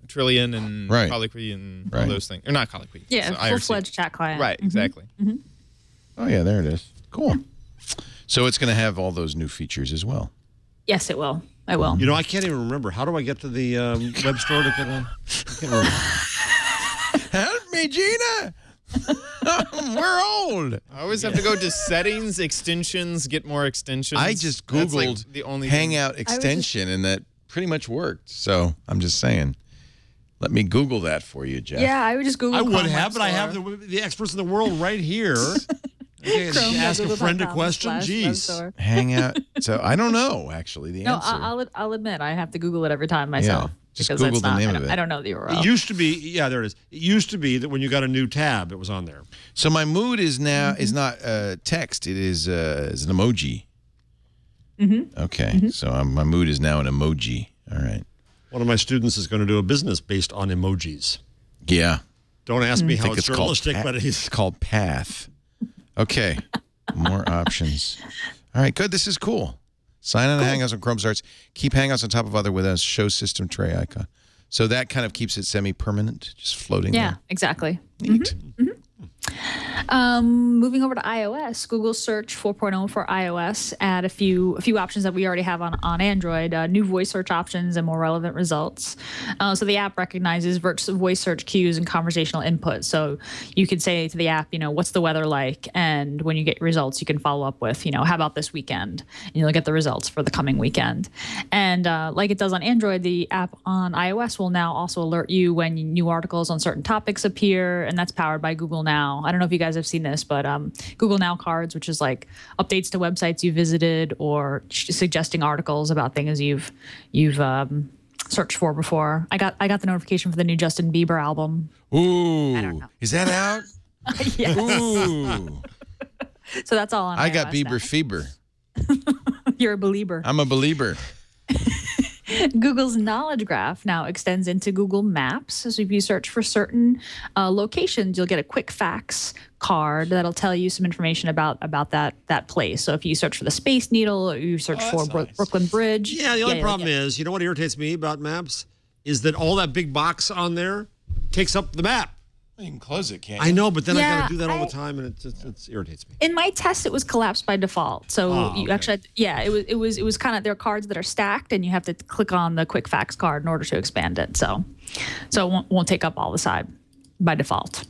F: Trillion and
A: Right.
F: Colloquy and all
A: Right.
F: those things. Or not Colloquy.
D: Yeah,
F: so IRC.
D: full-fledged chat client.
F: Right, exactly.
A: Oh, yeah, there it is. Cool. So it's going to have all those new features as well.
D: Yes, it will. I will.
E: You know, I can't even remember. How do I get to the web store to get on? I can't remember.
A: Help me, Gina. We're old.
F: I always have to go to settings, extensions, get more extensions.
A: I just
F: That's, like,
A: Googled
F: the only
A: Hangout extension, and that pretty much worked. So I'm just saying. Let me Google that for you, Jeff.
D: Yeah, I would just Google.
E: I would
D: Chrome
E: have,
D: Web
E: but I have
D: Store.
E: the experts in the world right here. Okay,
D: Chrome
E: ask a friend a question.
D: Google.com/web
E: Jeez.
D: store.
A: Hangout. So I don't know actually the
D: No,
A: answer.
D: I'll admit I have to Google it every time myself.
A: just
D: because
A: Google
D: it's
A: the
D: not,
A: name
D: I
A: of
D: don't-
A: it.
D: I don't know the URL.
E: It used to be, yeah, there it is. It used to be that when you got a new tab, it was on there.
A: So my mood is now is not text. It is an emoji. Okay. So my mood is now an emoji. All right.
E: One of my students is going to do a business based on emojis.
A: Yeah.
E: Don't ask me
A: I
E: how
A: think
E: it's journalistic, but
A: it's
E: he's
A: called Path. Okay. More options. All right, good. This is cool. Sign on to Hangouts on Chrome starts. Keep Hangouts on top of other with a show system tray icon. So that kind of keeps it semi-permanent, just floating
D: yeah,
A: there.
D: exactly.
A: Neat.
D: Moving over to iOS, Google Search 4.0 for iOS add a few options that we already have on Android. New voice search options and more relevant results. So the app recognizes voice search cues and conversational input. So you can say to the app, what's the weather like? And when you get results, you can follow up with, how about this weekend? And you'll get the results for the coming weekend. And like it does on Android, the app on iOS will now also alert you when new articles on certain topics appear, and that's powered by Google Now. I don't know if you guys have seen this, but Google Now cards, which is like updates to websites you visited or suggesting articles about things you've searched for before. I got the notification for the new Justin Bieber album.
A: Ooh. Is that out?
D: Yes.
A: Ooh.
D: So that's all on
A: I got
D: iOS
A: Bieber
D: now.
A: fever.
D: You're a believer.
A: I'm a believer.
D: Google's Knowledge Graph now extends into Google Maps. So if you search for certain locations, you'll get a quick facts card that'll tell you some information about that place. So if you search for the Space Needle, or you search for Brooklyn Bridge.
E: Yeah, the only
D: you'll
E: problem
D: get-
E: is, you know what irritates me about maps? Is that all that big box on there takes up the map.
A: You can close it, can't
E: I know, but then I
D: Yeah,
E: got to do that all the time, and it irritates me.
D: In my test, it was collapsed by default. So you
E: okay.
D: actually, it was kind of, there are cards that are stacked, and you have to click on the quick facts card in order to expand it. So it won't take up all the side by default.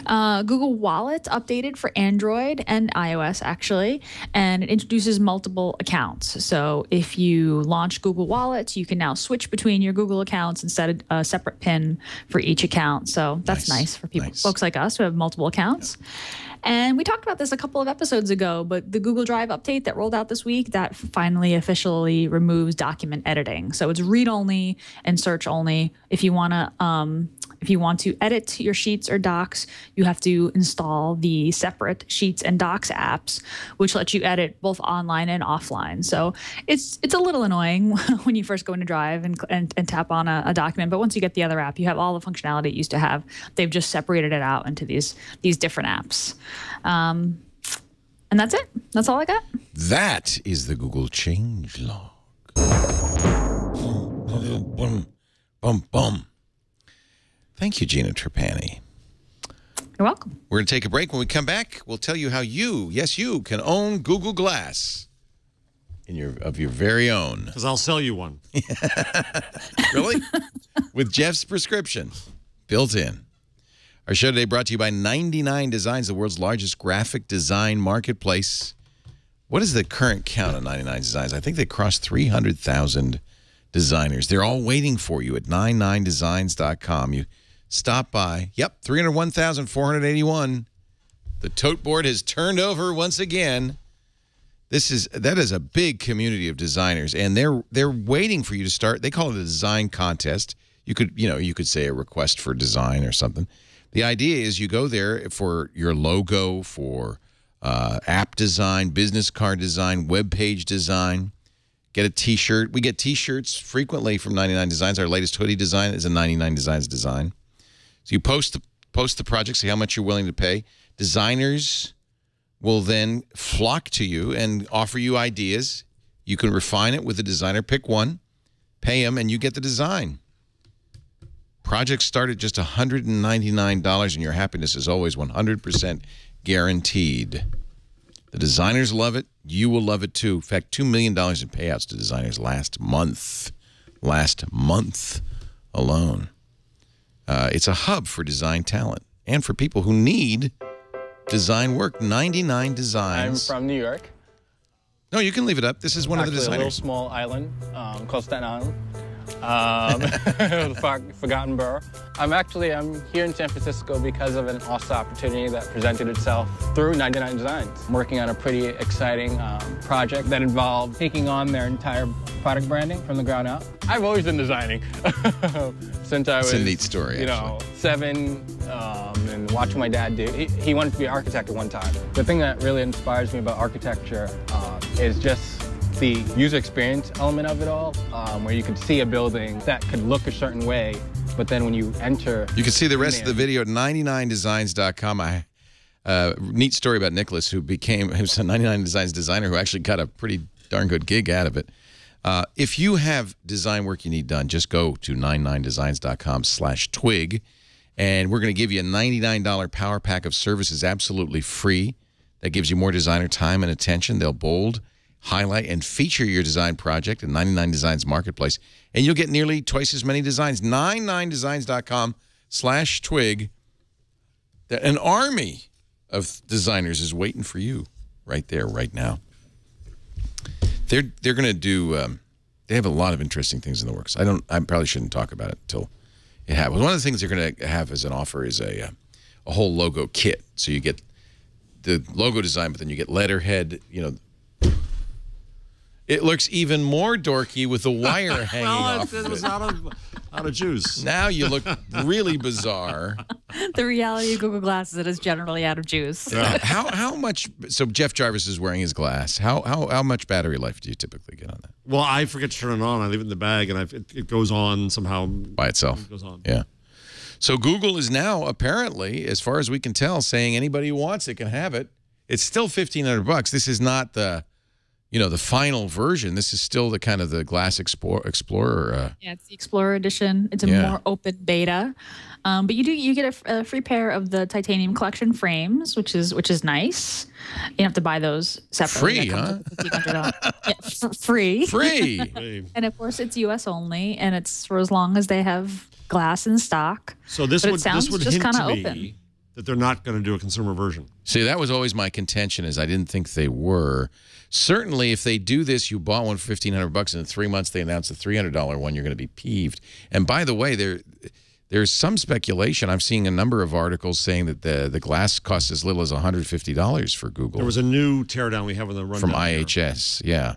D: Google Wallet updated for Android and iOS, actually, and it introduces multiple accounts. So if you launch Google Wallet, you can now switch between your Google accounts and set a separate PIN for each account. So that's nice for folks like us who have multiple accounts. And we talked about this a couple of episodes ago, but the Google Drive update that rolled out this week, that finally officially removes document editing. So it's read only and search only. If you want to edit your Sheets or Docs, you have to install the separate Sheets and Docs apps, which let you edit both online and offline. So it's a little annoying when you first go into Drive and tap on a document, but once you get the other app, you have all the functionality it used to have. They've just separated it out into these different apps. And that's it. That's all I got.
A: That is the Google change log. Bum, bum, bum. Thank you, Gina Trapani.
D: You're welcome.
A: We're going to take a break. When we come back, we'll tell you how you can own Google Glass of your very own.
E: Because I'll sell you one.
A: Really? With Jeff's prescription built in. Our show today brought to you by 99 Designs, the world's largest graphic design marketplace. What is the current count of 99 Designs? I think they crossed 300,000 designers. They're all waiting for you at 99designs.com. You stop by. Yep, 301,481. The tote board has turned over once again. That is a big community of designers, and they're waiting for you to start. They call it a design contest. You could say a request for design or something. The idea is you go there for your logo, for app design, business card design, web page design. Get a T-shirt. We get T-shirts frequently from 99 Designs. Our latest hoodie design is a 99 Designs design. So you post the project, say how much you're willing to pay. Designers will then flock to you and offer you ideas. You can refine it with a designer. Pick one, pay them, and you get the design. Projects start at just $199, and your happiness is always 100% guaranteed. The designers love it. You will love it, too. In fact, $2 million in payouts to designers last month alone. It's a hub for design talent and for people who need design work. 99 Designs.
G: I'm from New York.
A: No, you can leave it up. This is one of the
G: Actually, a little
A: designers.
G: small island called Staten Island. the Forgotten Borough. I'm here in San Francisco because of an awesome opportunity that presented itself through 99 Designs. I'm working on a pretty exciting project that involved taking on their entire product branding from the ground up. I've always been designing since I was,
A: It's a neat story,
G: you know, 7 and watching my dad do. He wanted to be an architect at one time. The thing that really inspires me about architecture is just the user experience element of it all, where you could see a building that could look a certain way, but then when you enter...
A: You can see the rest of the video at 99designs.com. Neat story about Nicholas, who's a 99 Designs designer who actually got a pretty darn good gig out of it. If you have design work you need done, just go to 99designs.com/twig, and we're going to give you a $99 power pack of services absolutely free. That gives you more designer time and attention. They'll bold, highlight, and feature your design project in 99 Designs Marketplace, and you'll get nearly twice as many designs. 99designs.com/twig. An army of designers is waiting for you right there, right now. They're going to do. They have a lot of interesting things in the works. I probably shouldn't talk about it until it happens. One of the things they're going to have as an offer is a whole logo kit. So you get the logo design, but then you get letterhead. You know, it looks even more dorky with the wire hanging off.
E: It was out of juice.
A: Now you look really bizarre.
D: The reality of Google Glass is it is generally out of juice.
A: How much? So Jeff Jarvis is wearing his glass. How much battery life do you typically get on that?
E: Well, I forget to turn it on. I leave it in the bag, and it goes on somehow
A: By itself.
E: It goes on.
A: Yeah. So Google is now apparently, as far as we can tell, saying anybody who wants it can have it. It's still $1,500. This is not the, the final version. This is still the kind of the Glass Explorer.
D: Yeah, it's the Explorer edition. It's a more open beta, but you get a free pair of the Titanium Collection frames, which is nice. You have to buy those separately.
A: Free, huh?
D: Yeah, free.
A: Free.
D: And of course, it's U.S. only, and it's for as long as they have glass in stock.
E: So this would hint to me
D: open.
E: that they're not going to do a consumer version.
A: See, that was always my contention, is I didn't think they were. Certainly, if they do this, you bought one for $1,500, and in 3 months they announce a $300 one, you're going to be peeved. And by the way, there's some speculation. I'm seeing a number of articles saying that the glass costs as little as $150 for Google.
E: There was a new teardown we have on the rundown
A: from IHS, yeah.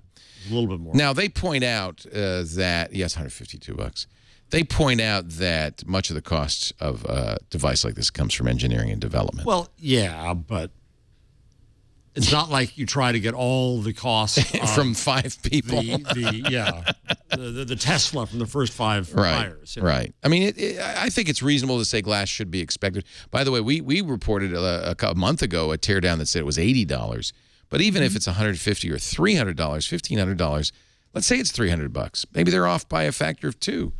E: A little bit more.
A: Now, they point out that, yes, $152. They point out that much of the cost of a device like this comes from engineering and development.
E: Well, yeah, but it's not like you try to get all the costs
A: from 5 people.
E: The Tesla from the first 5 buyers.
A: Right. I mean, I think it's reasonable to say glass should be expected. By the way, we reported a month ago a teardown that said it was $80. But even if it's $150 or $300, $1,500, let's say it's $300. Maybe they're off by a factor of 2.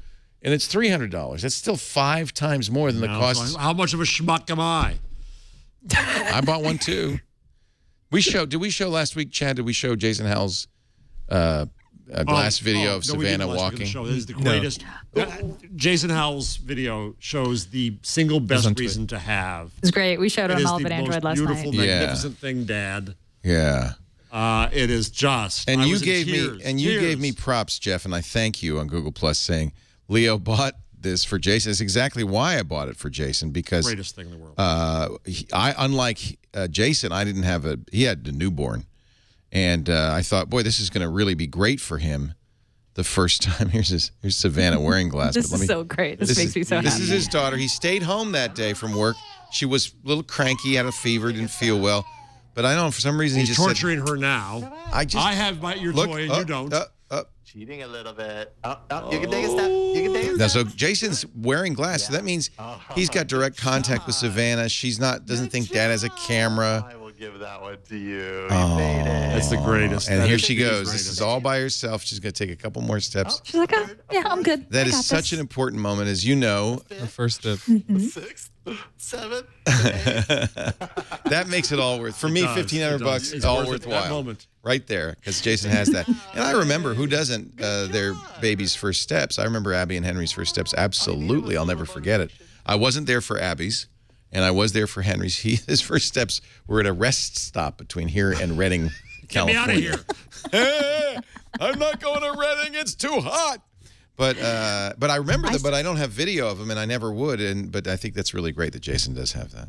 A: And it's $300. That's still 5 times more than the cost.
E: So how much of a schmuck am I?
A: I bought one too. Did we show last week, Chad? Did we show Jason Howell's glass video of Savannah walking?
E: This is the greatest. Jason Howell's video shows the single best reason to have.
D: It's great. We showed it on Olive and Android last night.
E: Beautiful, magnificent thing, Dad.
A: Yeah.
E: It is just.
A: And you gave me props, Jeff, and I thank you on Google Plus saying Leo bought this for Jason. That's exactly why I bought it for Jason, because
E: greatest thing in the world.
A: Unlike Jason, I didn't have he had a newborn, and I thought, boy, this is going to really be great for him. The first time, here's Savannah wearing glass.
D: This is so great. This makes me so happy.
A: This is his daughter. He stayed home that day from work. She was a little cranky, had a fever, didn't feel well. But I don't know, for some reason,
E: he's torturing her now. I have your toy and you don't.
H: Cheating a little bit. You can take a step. You can take a step.
A: Now, so Jason's wearing glass, so that means he's got direct contact with Savannah. She's doesn't think Dad has a camera.
H: I will give that one to you.
A: Oh,
H: made it.
E: That's the greatest.
A: And here she goes. This is all by herself. She's going to take a couple more steps.
D: She's like, yeah, I'm good.
A: That is such an important moment, as you know.
F: The first step.
H: 6th, 7th.
A: That makes it all worth. For me, $1,500, it's all worthwhile.
E: That moment.
A: Right there, because Jason has that. And I remember, who doesn't, their baby's first steps. I remember Abby and Henry's first steps. Absolutely. I'll never forget it. I wasn't there for Abby's, and I was there for Henry's. His first steps were at a rest stop between here and Redding, California.
E: Get me out of here.
A: I'm not going to Redding. It's too hot. But I remember them, but I don't have video of them, and I never would. But I think that's really great that Jason does have that.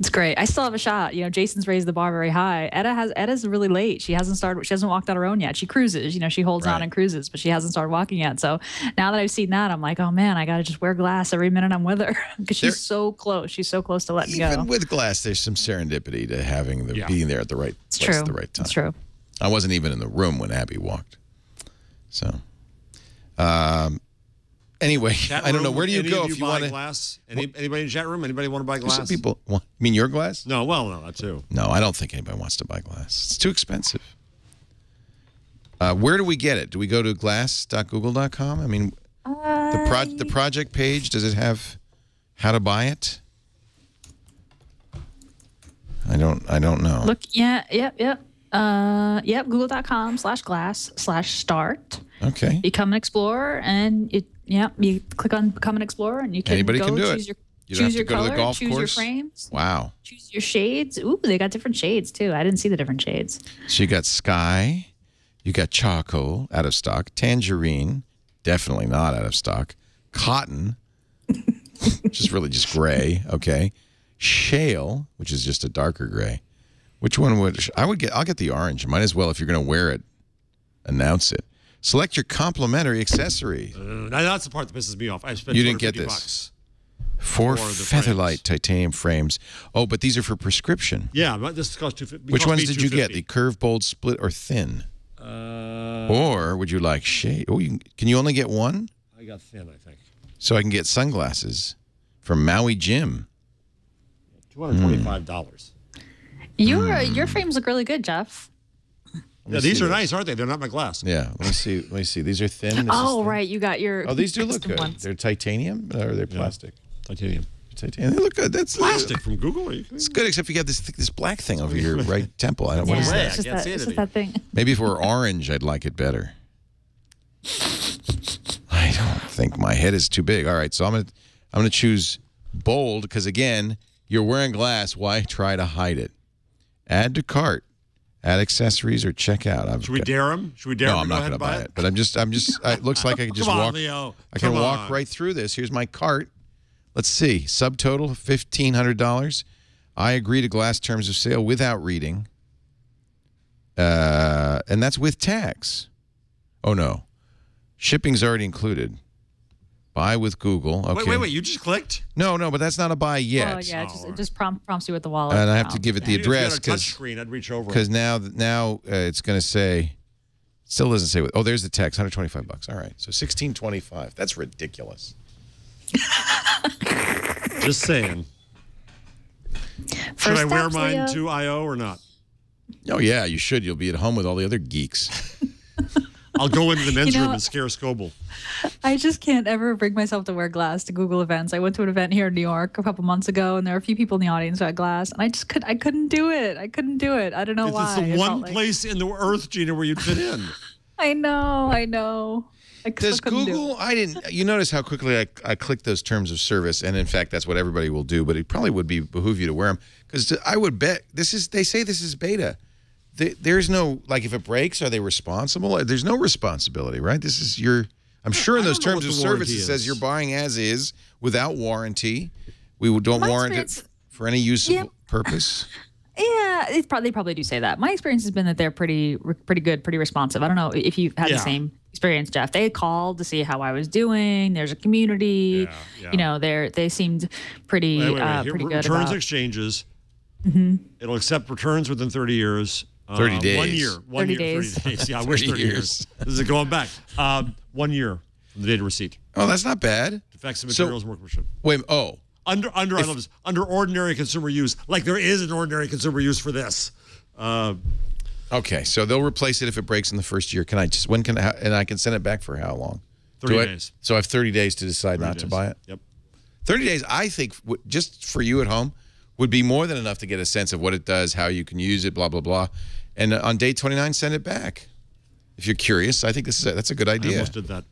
D: It's great. I still have a shot. You know, Jason's raised the bar very high. Edda's really late. She hasn't walked on her own yet. She cruises. You know, she holds on and cruises, but she hasn't started walking yet. So now that I've seen that, I'm like, oh man, I got to just wear glass every minute I'm with her because she's so close. She's so close to letting go.
A: Even with glass, there's some serendipity to having being there at the right place at the right time.
D: It's true.
A: I wasn't even in the room when Abby walked. So, anyway, I don't know. Where do you go if you want to?
E: Glass? Anybody in the chat room? Anybody want to buy glass?
A: Some people. You mean your glass?
E: No, no, that too.
A: No, I don't think anybody wants to buy glass. It's too expensive. Where do we get it? Do we go to glass.google.com? I mean, the project page, does it have how to buy it? I don't know.
D: Look, yep. Google.com/glass/start.
A: Okay.
D: Become an explorer, and you click on Become an Explorer, and you can
A: Anybody
D: go
A: can do
D: choose
A: it.
D: your
A: You don't have
D: choose
A: to
D: your
A: go to
D: color,
A: the golf
D: choose
A: course?
D: your frames.
A: Wow.
D: Choose your shades. Ooh, they got different shades too. I didn't see the different shades.
A: So you got sky, you got charcoal out of stock, tangerine, definitely not out of stock, cotton, which is really just gray, okay, shale, which is just a darker gray. Which one I'll get the orange. Might as well, if you're going to wear it, announce it. Select your complimentary accessory.
E: That's the part that pisses me off. I spent
A: You didn't get this.
E: $250
A: Four
E: for the
A: Featherlight titanium frames. Oh, but these are for prescription.
E: Yeah, but this costs $250.
A: Which ones did you get? The curve, bold, split, or thin? Or would you like shade? Oh, can you only get one?
E: I got thin, I think.
A: So I can get sunglasses from Maui Jim.
E: $225.
D: Your frames look really good, Jeff.
E: Yeah, these are nice, aren't they? They're not my glass.
A: Yeah, let me see. Let me see. These are thin. This is
D: Oh,
A: thin.
D: right. You got your.
A: Oh, these do look
D: custom
A: good.
D: ones.
A: They're titanium or they're plastic?
E: Titanium.
A: Titanium. They look good. That's
E: Plastic from Google? Are you kidding?
A: It's good, except you got this black thing over your right temple. I don't know what is
D: Yeah,
A: that.
D: it's just
E: I can't see
D: it's
E: it
D: just that thing.
A: Maybe if it were orange, I'd like it better. I don't think my head is too big. All right, so I'm gonna choose bold because again, you're wearing glass. Why try to hide it? Add to cart, add accessories, or check out.
E: Should we dare him? Should we dare him?
A: No, I'm not
E: going to
A: buy it. But I'm just. It looks like I can just
E: Come on,
A: walk.
E: Leo.
A: I can
E: Come
A: walk
E: on.
A: right through this. Here's my cart. Let's see. Subtotal $1,500. I agree to glass terms of sale without reading. And that's with tax. Oh no, shipping's already included. Buy with Google. Okay.
E: Wait. You just clicked?
A: No, but that's not a buy yet.
D: Oh, yeah. It just prompts you with the wallet.
A: And I have to give it the
E: If you had
A: address
E: a touch screen, I'd reach over.
A: because now it's going to say. Still doesn't say. Oh, there's the text. $125. All right. So $1,625. That's ridiculous.
E: Just saying. Should I wear mine to I.O. or not?
A: Oh yeah, you should. You'll be at home with all the other geeks.
E: I'll go into the men's
D: You know-
E: room and scare Scoble.
D: I just can't ever bring myself to wear glass to Google events. I went to an event here in New York a couple months ago, and there were a few people in the audience who had glass, and I couldn't do it. I couldn't do it. I don't know why.
E: It's the
D: It felt
E: one
D: like-
E: place in the earth, Gina, where you'd fit in.
D: I know. I still
A: Does
D: couldn't do
A: Google?
D: it.
A: I didn't. You notice how quickly I clicked those terms of service, and in fact, that's what everybody will do. But it probably would behoove you to wear them because I would bet this is. They say this is beta. There's no like if it breaks, are they responsible? There's no responsibility, right? This is your. I'm sure in
E: I
A: those
E: don't know
A: terms
E: what
A: of
E: the
A: service it
E: warranty
A: says
E: is.
A: you're buying as is without warranty. We don't
D: My
A: warrant it
D: experience-
A: for any useful
D: Yep.
A: purpose.
D: Yeah, they probably do say that. My experience has been that they're pretty good, pretty responsive. I don't know if you had
E: Yeah.
D: the same experience, Jeff. They called to see how I was doing. There's a community.
E: Yeah.
D: You know, they seemed pretty
E: Wait. Here,
D: pretty good
E: returns
D: about.
E: and exchanges. It'll accept returns within 30 years.
A: 30 days.
E: 1 year.
D: 30
E: 30
D: days.
E: days. Yeah, I wish 30 years. This is going back. 1 year from the date of receipt.
A: Oh, that's not bad.
E: Defects of
A: So-
E: materials and workmanship.
A: Wait. Oh.
E: I love this. Under ordinary consumer use, like there is an ordinary consumer use for this.
A: Okay, so they'll replace it if it breaks in the first year. Can I just and I can send it back for how long?
E: 30 days.
A: So I have 30 days to decide not to buy it.
E: Yep.
A: 30 days, I think, just for you at home, would be more than enough to get a sense of what it does, how you can use it, blah blah blah. And on day 29, send it back. If you're curious, I think that's a good
E: I
A: idea.
E: almost did that.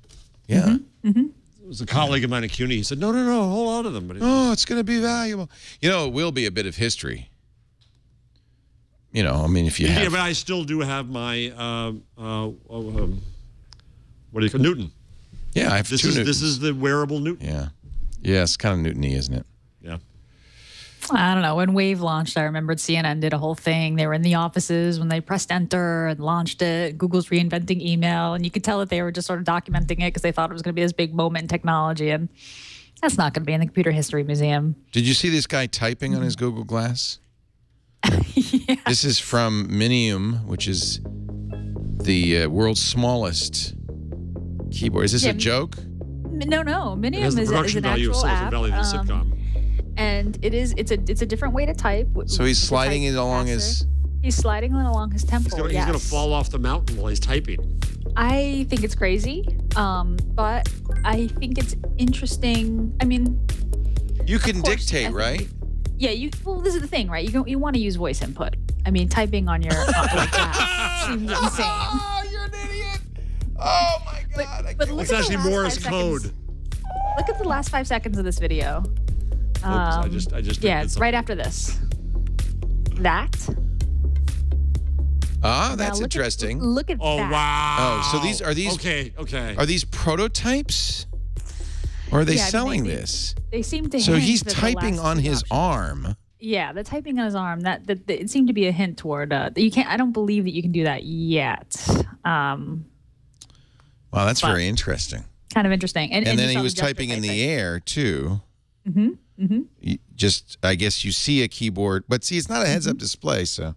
A: Yeah.
E: It was a colleague of mine at CUNY. He said, no, hold on to them. But
A: Oh, it's going to be valuable. You know, it will be a bit of history. You know, I mean, if you
E: yeah,
A: have.
E: but I still do have my, what do you call Newton.
A: Yeah, I have
E: This
A: two
E: is
A: Newtons.
E: this is the wearable Newton.
A: Yeah. Yeah, it's kind of Newton-y, isn't it?
E: Yeah.
D: I don't know. When Wave launched, I remembered CNN did a whole thing. They were in the offices when they pressed enter and launched it. Google's reinventing email. And you could tell that they were just sort of documenting it because they thought it was going to be this big moment in technology. And that's not going to be in the Computer History Museum.
A: Did you see this guy typing on his Google Glass? This is from Minium, which is the world's smallest keyboard. Is this a joke?
D: No.
E: It has
D: Minium
E: the
D: is
E: production
D: an
E: value of
D: actual
E: Silicon
D: app.
E: Valley, the sitcom.
D: And it's a different way to type.
A: So he's sliding it along his...
D: He's sliding it along his temple.
E: He's going to fall off the mountain while he's typing.
D: I think it's crazy, but I think it's interesting. I mean,
A: You can
D: course,
A: dictate, right?
D: yeah. Well, this is the thing, right? You want to use voice input. I mean, typing on your like that seems insane.
A: Oh, you're an idiot. Oh, my God.
D: But look
E: It's
D: at the
E: actually
D: last
E: Morse
D: 5
E: code.
D: seconds. Look at the last 5 seconds of this video.
E: Oops, I just
D: Yeah,
E: did
D: it's
E: something.
D: right after this. That.
A: Ah,
D: Now
A: that's interesting.
D: Look at
E: Oh,
D: that.
E: wow.
A: Oh, so are these
E: Okay.
A: Are these prototypes? Or are they
D: Yeah, I mean,
A: selling
D: they-
A: this?
D: They seem to.
A: So
D: hint
A: he's
D: that the
A: typing
D: last
A: on
D: two
A: his
D: options-
A: arm.
D: Yeah, the typing on his arm. That it seemed to be a hint toward. You can't. I don't believe that you can do that yet.
A: Wow, that's very interesting.
D: Kind of interesting. And
A: And
D: you
A: then he
D: saw
A: was
D: gesture
A: typing in the
D: typing.
A: air, too. Just, I guess you see a keyboard. But see, it's not a heads-up display, so.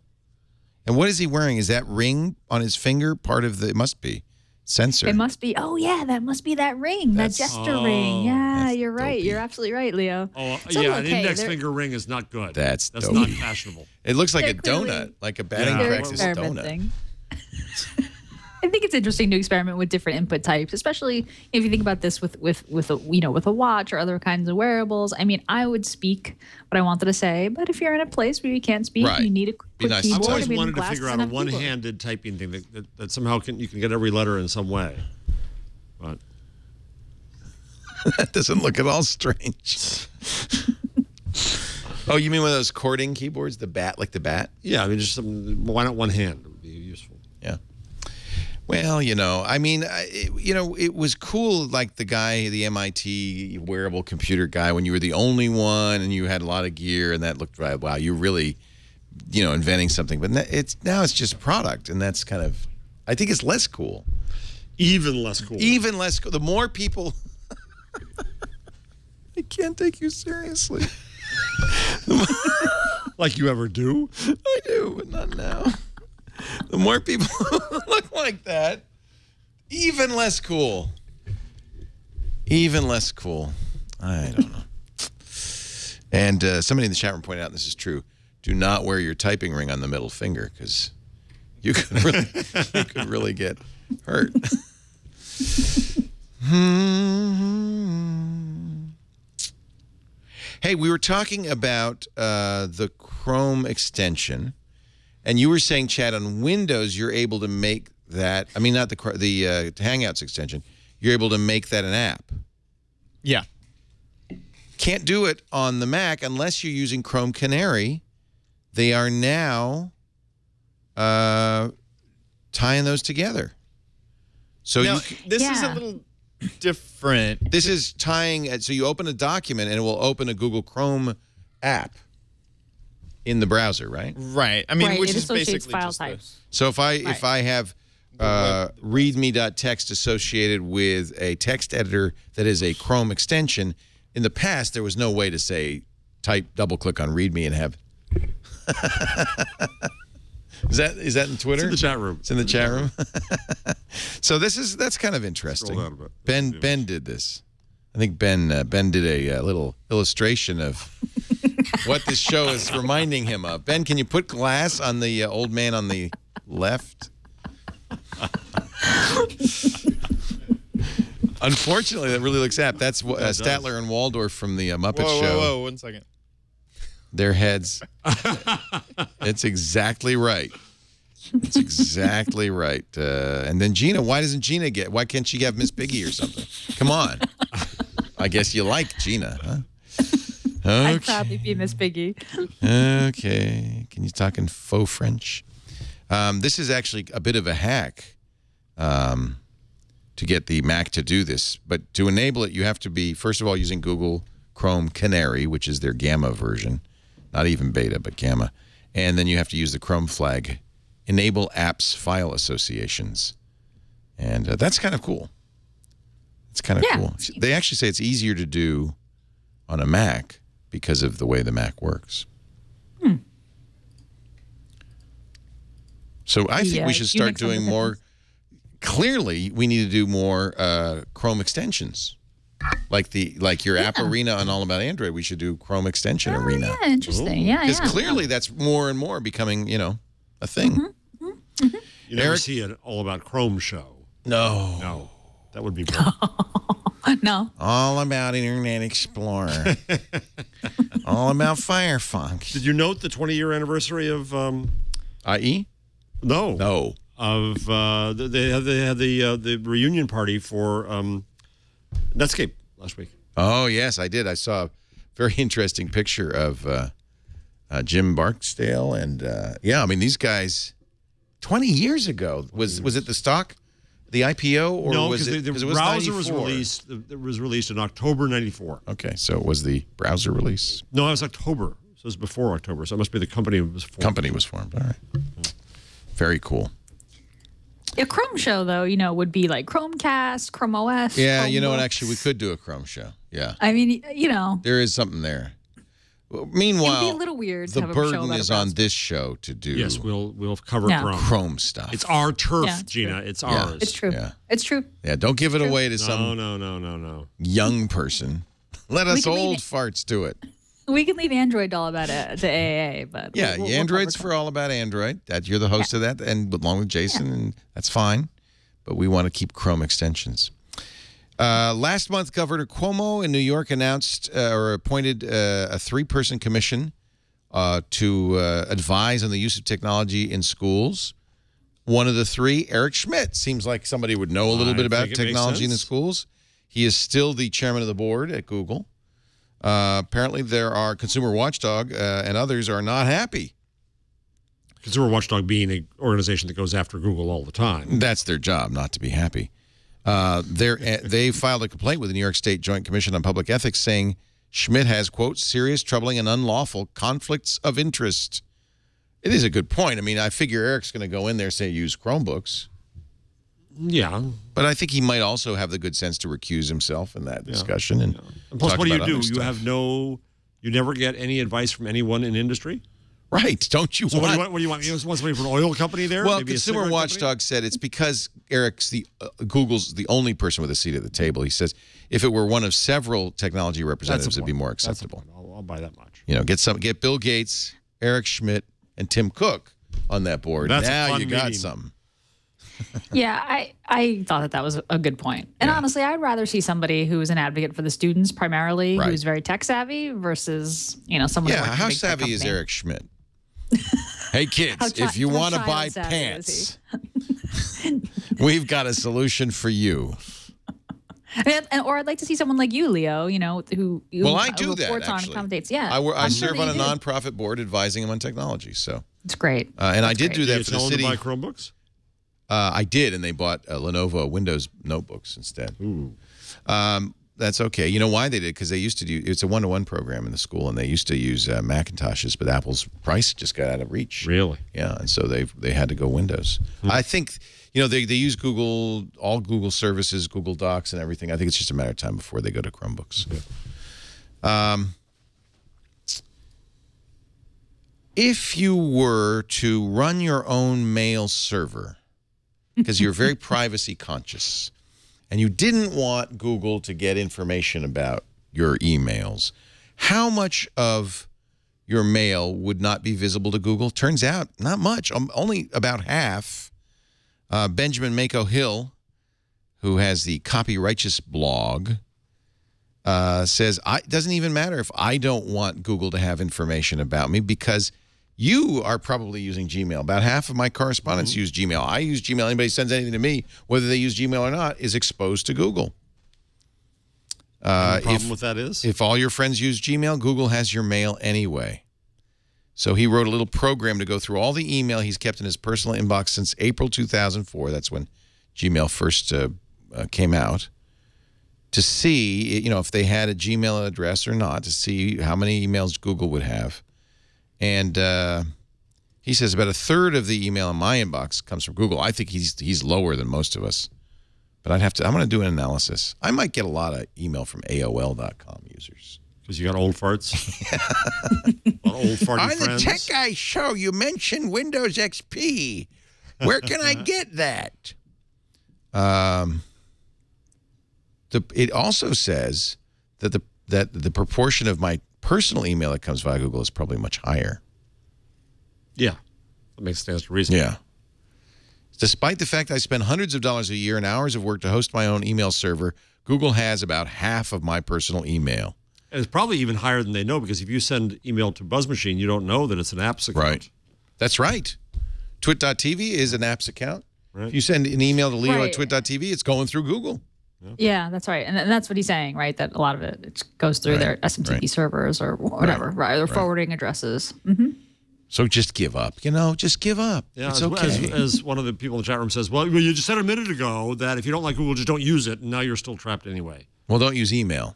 A: And what is he wearing? Is that ring on his finger part of the, it must be, sensor.
D: It must be. Oh yeah, that must be that ring,
A: That's-
D: that gesture ring. Yeah,
A: that's
D: you're right.
A: dopey.
D: You're absolutely right, Leo.
E: Oh,
D: So,
E: yeah, an
D: okay,
E: index
D: they're-
E: finger ring is not good.
A: That's
E: not
A: dopey.
E: fashionable.
A: It looks like
D: They're
A: a
D: clearly-
A: donut, like a batting
E: Yeah.
D: They're
A: practice donut.
D: experimenting. I think it's interesting to experiment with different input types, especially if you think about this with a watch or other kinds of wearables. I mean, I would speak what I wanted to say, but if you're in a place where you can't speak,
A: Right.
D: you need a
A: Be
D: quick
A: nice to
D: keyboard.
E: I've always
D: I mean,
E: wanted to
D: Glass
E: figure out
D: doesn't
E: a
D: have a keyboard.
E: one-handed typing thing that somehow you can get every letter in some way. But
A: That doesn't look at all strange. Oh, you mean one of those cording keyboards, the bat, like the bat?
E: yeah, I mean, just why not one hand? It would be useful.
A: Yeah. Well, I mean, it was cool, like the guy, the MIT wearable computer guy, when you were the only one and you had a lot of gear, and that looked right. Wow, you're really, inventing something. But now it's just a product, and that's kind of, I think it's less cool.
E: Even less cool.
A: Even less cool. The more people, I can't take you seriously.
E: Like you ever do?
A: I do, but not now. The more people look like that, even less cool. Even less cool. I don't know. And somebody in the chat room pointed out, and this is true, do not wear your typing ring on the middle finger because you could really get hurt. Hey, we were talking about the Chrome extension, and you were saying, Chad, on Windows, you're able to make that. I mean, not the Hangouts extension. You're able to make that an app.
F: Yeah.
A: Can't do it on the Mac unless you're using Chrome Canary. They are now tying those together. So
F: Now,
A: you,
F: this is a
D: Yeah.
F: little different.
A: this is tying. So you open a document and it will open a Google Chrome app in the browser, right?
F: Right. I mean,
D: Right,
F: which
D: it
F: is
D: associates
F: basically
D: file
F: just the-
D: types.
A: So if I have readme.txt associated with a text editor that is a Chrome extension, in the past there was no way to say double click on readme and have. Is that in Twitter?
E: It's in the chat room.
A: It's in the chat room. So that's kind of interesting.
E: Scroll down a bit.
A: Ben did this. I think Ben did a little illustration of what this show is reminding him of. Ben, can you put glass on the old man on the left? Unfortunately, that really looks apt. That's Statler and Waldorf from the Muppet Show.
F: Whoa, 1 second.
A: Their heads. It's exactly right. It's exactly right. And then Gina, why can't she have Miss Piggy or something? Come on. I guess you like Gina, huh?
D: I'd
A: Okay.
D: probably be Miss Piggy.
A: Okay. Can you talk in faux French? This is actually a bit of a hack to to get the Mac to do this. But to enable it, you have to be, first of all, using Google Chrome Canary, which is their Gamma version. Not even beta, but Gamma. And then you have to use the Chrome flag, enable apps file associations. And that's kind of cool. It's kind of cool. They actually say it's easier to do on a Mac because of the way the Mac works. So I think we should start doing more. Clearly, we need to do more Chrome extensions. Like your App Arena on All About Android, we should do Chrome Extension Arena.
D: Yeah, interesting. Yeah,
A: Because clearly that's more and more becoming, a thing.
E: You never see an All About Chrome show.
A: No.
E: That would be boring.
D: No.
A: All about Internet Explorer. All about Firefox.
E: Did you note the 20-year anniversary of
A: IE?
E: No.
A: No.
E: Of they had the reunion party for Netscape last week.
A: Oh yes, I did. I saw a very interesting picture of Jim Barksdale, and I mean these guys. 20 years ago was it the stock, the IPO, or
E: no?
A: was it?
E: The
A: Because it was
E: browser
A: 94.
E: was released. It was released in October '94.
A: Okay, so it was the browser release.
E: No, it was October. So it was before October. So it must be the company was formed.
A: Company was formed. All right. Very cool.
D: A Chrome show, though, would be like Chromecast, Chrome OS.
A: Yeah,
D: Chromebooks.
A: you know what? Actually, we could do a Chrome show. Yeah.
D: I mean,
A: There is something there. Well, meanwhile,
D: it'd be a little weird to
A: the
D: have a show
A: burden
D: about a
A: is on
D: browser.
A: this show to do
E: Yes, we'll cover
D: Yeah.
E: Chrome.
A: stuff.
E: It's our turf,
D: Yeah, it's
E: Gina.
D: true.
E: It's
A: Yeah.
E: ours.
D: It's true.
A: Yeah.
D: It's true.
A: Yeah, don't give it away to some
E: No.
A: young person. Let us
D: can leave
A: old
D: it.
A: farts do it.
D: We can leave Android all about it to AA, but
A: Yeah,
D: we'll
A: Android's
D: cover
A: for All About Android. That you're the host of that, and along with Jason, and that's fine. But we want to keep Chrome extensions. Last month, Governor Cuomo in New York announced or appointed a 3-person commission to advise on the use of technology in schools. One of the 3, Eric Schmidt, seems like somebody would know a little bit about
E: think it makes
A: technology in the
E: sense.
A: schools. He is still the chairman of the board at Google. Apparently, there are Consumer Watchdog and others are not happy.
E: Consumer Watchdog being an organization that goes after Google all the time.
A: That's their job, not to be happy. They filed a complaint with the New York State Joint Commission on Public Ethics saying Schmidt has, quote, serious, troubling, and unlawful conflicts of interest. It is a good point. I mean, I figure Eric's going to go in there and say use Chromebooks.
E: Yeah.
A: But I think he might also have the good sense to recuse himself in that discussion. And
E: Plus,
A: talk
E: what do you
A: about
E: do?
A: other
E: You
A: stuff.
E: have you never get any advice from anyone in industry?
A: Right. Don't you
E: So
A: want...
E: what do you want? You want somebody from an oil company there?
A: Well,
E: Maybe a
A: Consumer
E: cigarette
A: Watchdog
E: company?
A: said it's because Eric's Google's the only person with a seat at the table. He says if it were one of several technology representatives, it'd be more
E: That's a
A: acceptable.
E: point. I'll buy that much.
A: Get Bill Gates, Eric Schmidt, and Tim Cook on that board.
E: That's a
A: now
E: fun
A: you got
E: meeting.
A: some.
D: Yeah, I thought that was a good point. And honestly, I'd rather see somebody who is an advocate for the students primarily,
A: Right.
D: who's very tech savvy, versus someone.
A: Yeah,
D: who works in a
A: how
D: big tech
A: savvy is
D: company.
A: Eric Schmidt? Hey kids,
D: How
A: if you
D: how
A: want to
D: child
A: buy
D: savvy is
A: pants, we've got a solution for you.
D: Or I'd like to see someone like you, Leo. Who
A: Well, I do that,
D: reports on
A: actually.
D: accommodates. Yeah,
A: I
D: I'm sure
A: serve
D: that
A: on a
D: you do.
A: nonprofit board advising them on technology. So,
D: It's great.
A: and I did do
E: Do
A: that
E: you
A: for the
E: tell them
A: city.
E: to buy Chromebooks?
A: I did, and they bought Lenovo Windows notebooks instead. That's okay. You know why they did? Because they used to do, it's a one-to-one program in the school, and they used to use Macintoshes, but Apple's price just got out of reach.
E: Really?
A: Yeah, and so they had to go Windows. I think, they use Google, all Google services, Google Docs and everything. I think it's just a matter of time before they go to Chromebooks. If you were to run your own mail server, because you're very privacy conscious, and you didn't want Google to get information about your emails, how much of your mail would not be visible to Google? Turns out, not much. Only about half. Benjamin Mako Hill, who has the Copy Righteous blog, says, it doesn't even matter if I don't want Google to have information about me because you are probably using Gmail. About half of my correspondents use Gmail. I use Gmail. Anybody sends anything to me, whether they use Gmail or not, is exposed to Google.
E: The problem with that is?
A: If all your friends use Gmail, Google has your mail anyway. So he wrote a little program to go through all the email he's kept in his personal inbox since April 2004. That's when Gmail first came out to see, if they had a Gmail address or not, to see how many emails Google would have. And he says about a third of the email in my inbox comes from Google. I think he's lower than most of us. But I'm going to do an analysis. I might get a lot of email from AOL.com users.
E: Because you got old farts? Old farty friends?
A: On the Tech Guy show, you mentioned Windows XP. Where can I get that? It also says that the proportion of my personal email that comes via Google is probably much higher.
E: Yeah. That makes sense to reason.
A: Yeah. Despite the fact I spend hundreds of dollars a year and hours of work to host my own email server, Google has about half of my personal email.
E: And it's probably even higher than they know, because if you send email to BuzzMachine, you don't know that it's an apps account.
A: Right. That's right. Twit.tv is an apps account.
E: Right.
A: If you send an email to Leo
D: Right.
A: at Twit.tv, it's going through Google.
D: Yeah, that's right. And that's what he's saying, right? That a lot of it goes through their SMTP servers or whatever, right? Or forwarding addresses.
A: So just give up. Just give up.
E: Yeah,
A: it's okay.
E: as one of the people in the chat room says, well, you just said a minute ago that if you don't like Google, just don't use it, and now you're still trapped anyway.
A: Well, don't use email.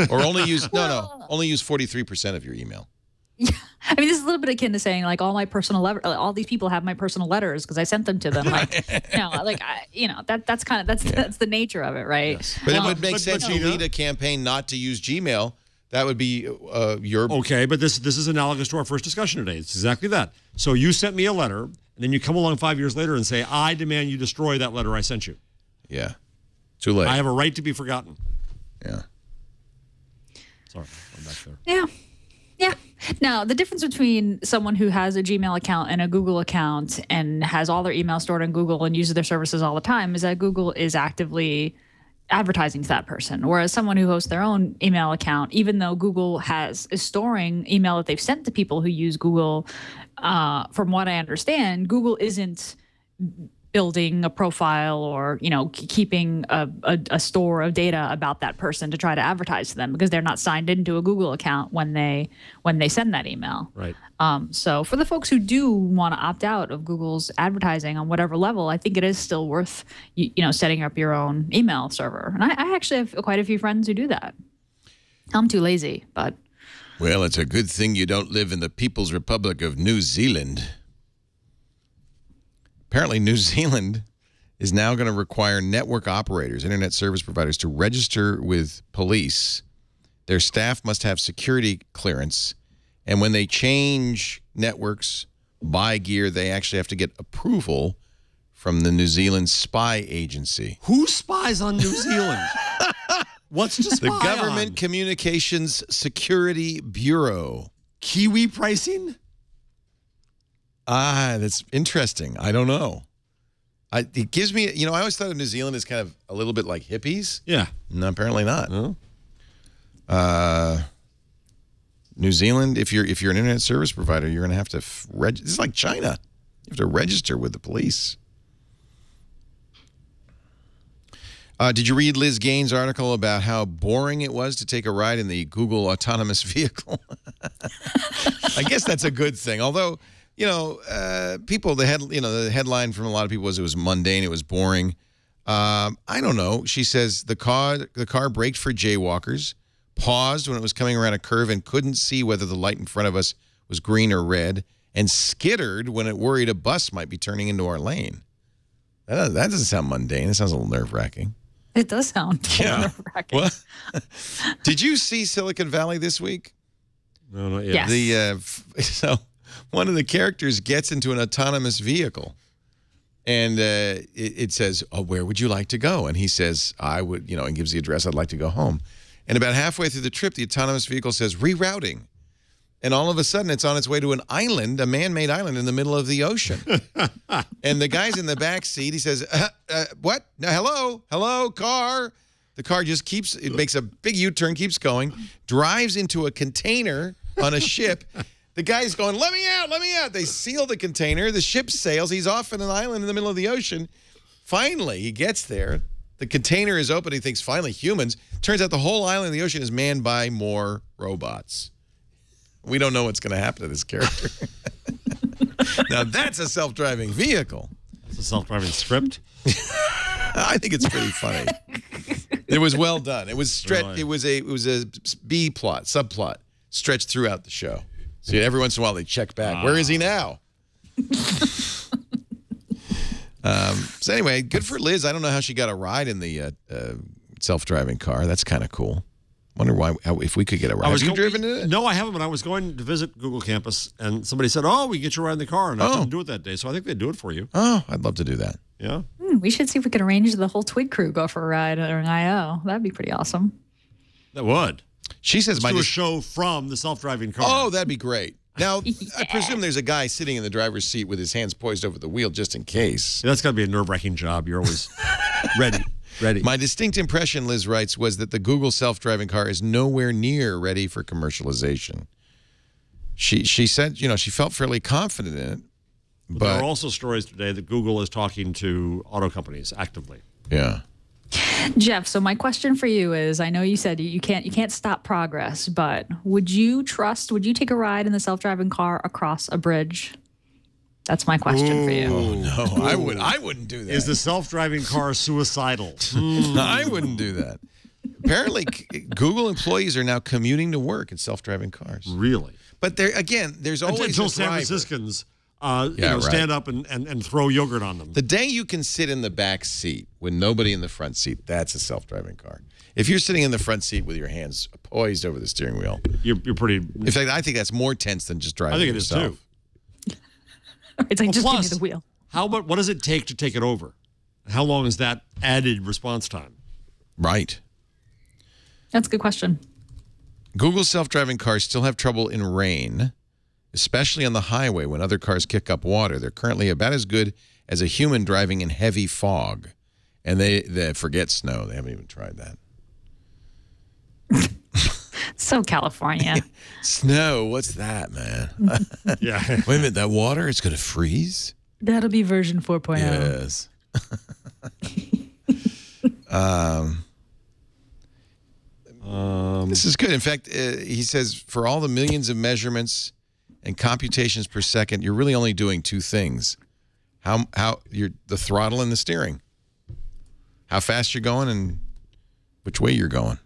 A: Or only use, only use 43% of your email.
D: Yeah. I mean, this is a little bit akin to saying, like, all my personal all these people have my personal letters because I sent them to them. Like, that's the nature of it, right?
A: Yes. But it would make sense to lead a campaign not to use Gmail. That would be your...
E: Okay, but this is analogous to our first discussion today. It's exactly that. So you sent me a letter, and then you come along 5 years later and say, I demand you destroy that letter I sent you.
A: Yeah. Too late.
E: I have a right to be forgotten.
A: Yeah.
E: Sorry, I'm back there.
D: Yeah. Yeah. Now, the difference between someone who has a Gmail account and a Google account and has all their email stored in Google and uses their services all the time is that Google is actively advertising to that person. Whereas someone who hosts their own email account, even though Google is storing email that they've sent to people who use Google, from what I understand, Google isn't building a profile or keeping a store of data about that person to try to advertise to them, because they're not signed into a Google account when they send that email.
E: Right.
D: So for the folks who do want to opt out of Google's advertising on whatever level, I think it is still worth setting up your own email server. And I actually have quite a few friends who do that. I'm too lazy, but.
A: Well, it's a good thing you don't live in the People's Republic of New Zealand. Apparently, New Zealand is now going to require network operators, internet service providers, to register with police. Their staff must have security clearance. And when they change networks, buy gear, they actually have to get approval from the New Zealand Spy Agency.
E: Who spies on New Zealand? What's to spy
A: The Government
E: on?
A: Communications Security Bureau.
E: Kiwi pricing?
A: That's interesting. I don't know. It gives me, I always thought of New Zealand as kind of a little bit like hippies.
E: Yeah.
A: No, apparently not.
E: No.
A: New Zealand, if you're an internet service provider, you're going to have to register. This is like China. You have to register with the police. Did you read Liz Gaines' article about how boring it was to take a ride in the Google autonomous vehicle? I guess that's a good thing. Although, people, the headline from a lot of people was it was mundane, it was boring. I don't know. She says the car braked for jaywalkers, paused when it was coming around a curve and couldn't see whether the light in front of us was green or red, and skittered when it worried a bus might be turning into our lane. That doesn't sound mundane. It sounds a little nerve-wracking.
D: It does sound nerve-wracking.
A: Well, did you see Silicon Valley this week?
E: No, not yet.
D: Yes.
A: So one of the characters gets into an autonomous vehicle, and it says, "Oh, where would you like to go?" And he says, "I would," and gives the address. "I'd like to go home." And about halfway through the trip, the autonomous vehicle says, "Rerouting." And all of a sudden, it's on its way to an island, a man-made island in the middle of the ocean. And the guy's in the back seat. He says, what? No, hello, car. The car just it makes a big U-turn, keeps going, drives into a container on a ship. The guy's going, let me out, let me out. They seal the container. The ship sails. He's off in an island in the middle of the ocean. Finally, he gets there. The container is open. He thinks, finally, humans. Turns out the whole island of the ocean is manned by more robots. We don't know what's going to happen to this character. Now, that's a self-driving vehicle.
E: It's a self-driving script.
A: I think it's pretty funny. It was well done. It was
E: Really?
A: It was a B plot, subplot stretched throughout the show. So every once in a while they check back. Where is he now? So anyway, good for Liz. I don't know how she got a ride in the self-driving car. That's kind of cool. Wonder if we could get a ride. Have you driven in it?
E: No, I haven't, but I was going to visit Google Campus, and somebody said, oh, we can get you a ride in the car, and I didn't do it that day, so I think they'd do it for you.
A: Oh, I'd love to do that.
E: Yeah?
D: We should see if we can arrange the whole Twig crew go for a ride or an I.O. That'd be pretty awesome.
E: That would.
A: She says
E: Let's do a show from the self-driving car.
A: Oh, that'd be great. Now, I presume there's a guy sitting in the driver's seat with his hands poised over the wheel just in case.
E: Yeah, that's got to be a nerve-wracking job. You're always ready.
A: My distinct impression, Liz writes, was that the Google self-driving car is nowhere near ready for commercialization. She said, she felt fairly confident in it.
E: But there are also stories today that Google is talking to auto companies actively.
A: Yeah.
D: Jeff, so my question for you is, I know you said you can't stop progress, but would you take a ride in the self-driving car across a bridge? That's my question for you.
A: Oh no, I wouldn't do that.
E: Is the self-driving car suicidal?
A: I wouldn't do that. Apparently, Google employees are now commuting to work in self-driving cars.
E: Really?
A: But there's always
E: until
A: a
E: San
A: driver.
E: Franciscans
A: Right.
E: stand up and throw yogurt on them.
A: The day you can sit in the back seat with nobody in the front seat, that's a self-driving car. If you're sitting in the front seat with your hands poised over the steering wheel,
E: you're pretty.
A: In fact, I think that's more tense than just driving.
E: I think
A: yourself.
E: it is too.
D: It's like, just
E: plus,
D: give me the wheel.
E: What does it take to take it over? How long is that added response time?
A: Right.
D: That's a good question.
A: Google self-driving cars still have trouble in rain, especially on the highway when other cars kick up water. They're currently about as good as a human driving in heavy fog. And they forget snow. They haven't even tried that.
D: So California.
A: Snow, what's that, man?
E: Yeah.
A: Wait a minute, that water, it's going to freeze?
D: That'll be version 4.0.
A: Yes. This is good. In fact, he says for all the millions of measurements and computations per second, you're really only doing two things. How you're the throttle and the steering. How fast you're going and which way you're going.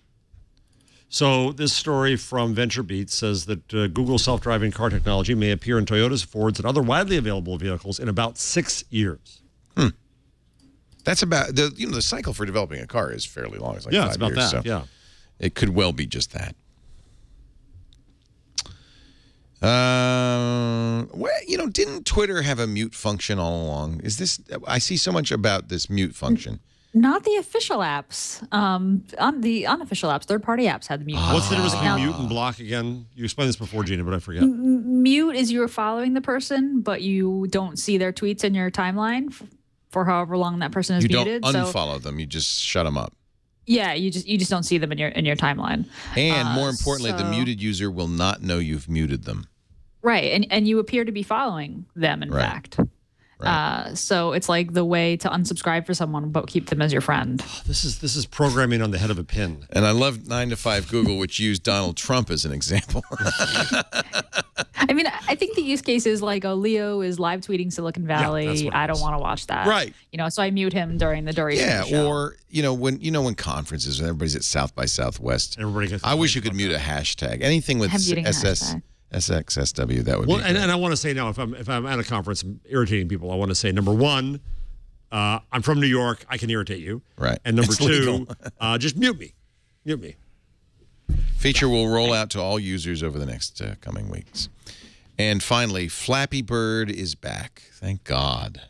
E: So this story from VentureBeat says that Google self-driving car technology may appear in Toyotas, Fords, and other widely available vehicles in about 6 years.
A: That's about the cycle for developing a car is fairly long. It's like 5
E: it's about
A: years,
E: that.
A: so
E: Yeah.
A: it could well be just that. Didn't Twitter have a mute function all along? I see so much about this mute function.
D: Not the official apps. On the unofficial apps, third-party apps had the mute.
E: What's the difference
D: Now,
E: between mute and block again? You explained this before, Gina, but I forget.
D: mute is you're following the person, but you don't see their tweets in your timeline for however long that person is
A: You
D: muted.
A: don't unfollow them. You just shut them up.
D: Yeah, you just don't see them in your timeline.
A: And more importantly, the
D: so-
A: muted user will not know you've muted them.
D: Right, and you appear to be following them, in
A: Right.
D: fact.
A: Right.
D: So it's like the way to unsubscribe for someone, but keep them as your friend.
E: This is programming on the head of a pin.
A: And I love 9 to 5 Google, which used Donald Trump as an example.
D: I mean, I think the use case is like, Leo is live tweeting Silicon
E: that's
D: Valley.
E: what it
D: I don't
E: is.
D: want to watch that.
A: Right.
D: So I mute him during the duration
A: Yeah,
D: of the show.
A: or when conferences, when everybody's at South by Southwest.
E: Everybody gets.
A: I wish you could mute a hashtag. Anything with
D: I'm muting a hashtag.
A: SXSW, that would
E: Well,
A: be
E: and
A: great.
E: I want to say now, if I'm at a conference, I'm irritating people. I want to say, number one, I'm from New York. I can irritate you.
A: Right.
E: And number
A: It's
E: two,
A: legal.
E: just mute me. Mute me.
A: Feature will roll out to all users over the next coming weeks. And finally, Flappy Bird is back. Thank God.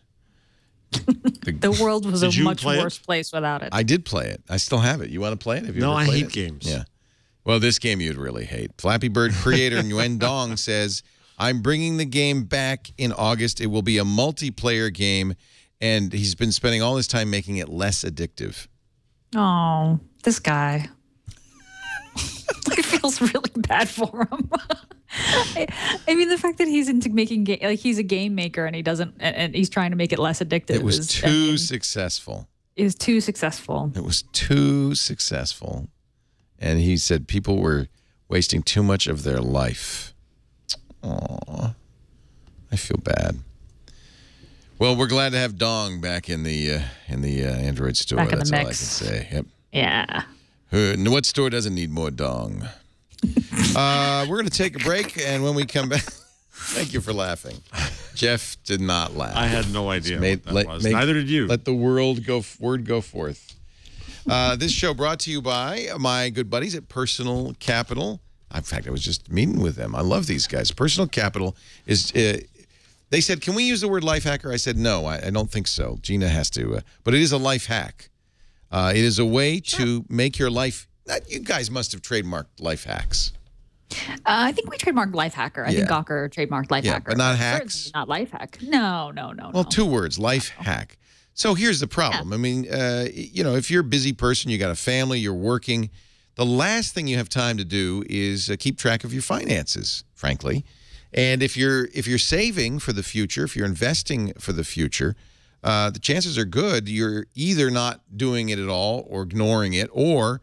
D: The world was a
E: Did you
D: much
E: play it?
D: worse place without it.
A: I did play it. I still have it. You want to play it? Have you
E: No,
A: ever
E: I
A: played
E: hate
A: it?
E: games.
A: Yeah. Well, this game you'd really hate. Flappy Bird creator Nguyen Dong says, I'm bringing the game back in August. It will be a multiplayer game, and he's been spending all his time making it less addictive.
D: Oh, this guy. It feels really bad for him. I mean, the fact that he's into making he's a game maker and he doesn't, and he's trying to make it less addictive.
A: It was too successful.
D: Is too successful.
A: It was too successful. And he said people were wasting too much of their life. Aw, I feel bad. Well, we're glad to have Dong back in the Android store.
D: Back in the
A: That's
D: mix.
A: all I can say. Yep.
D: Yeah.
A: What store doesn't need more Dong? We're going to take a break, and when we come back, thank you for laughing. Jeff did not laugh.
E: I had no idea what that was. Neither did you.
A: Let the word go forth. This show brought to you by my good buddies at Personal Capital. In fact, I was just meeting with them. I love these guys. Personal Capital is... they said, can we use the word life hacker? I said, no, I don't think so. Gina has to. But it is a life hack. It is a way to make your life... You guys must have trademarked life hacks.
D: I think we trademarked life hacker. I think Gawker trademarked life hacker.
A: But not hacks?
D: Certainly not life hack. No.
A: Well, 2 words, life hack. So here's the problem. I mean, if you're a busy person, you got a family, you're working, the last thing you have time to do is keep track of your finances, frankly. And if you're saving for the future, if you're investing for the future, the chances are good you're either not doing it at all or ignoring it, or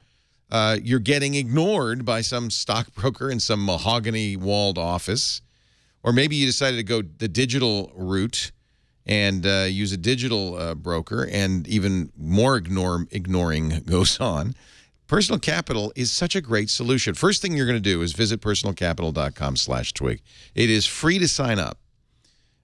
A: you're getting ignored by some stockbroker in some mahogany-walled office, or maybe you decided to go the digital route and use a digital broker, and even more ignoring goes on. Personal Capital is such a great solution. First thing you're going to do is visit personalcapital.com/twig. It is free to sign up,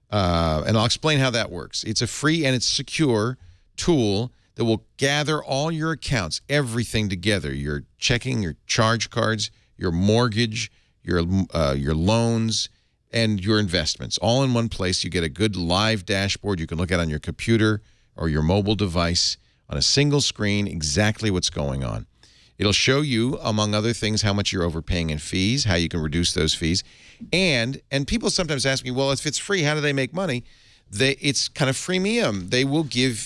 A: and I'll explain how that works. It's a free and it's secure tool that will gather all your accounts, everything together, your checking, your charge cards, your mortgage, your loans, and your investments, all in one place. You get a good live dashboard you can look at on your computer or your mobile device on a single screen exactly what's going on. It'll show you, among other things, how much you're overpaying in fees, how you can reduce those fees. And people sometimes ask me, well, if it's free, how do they make money? It's kind of freemium.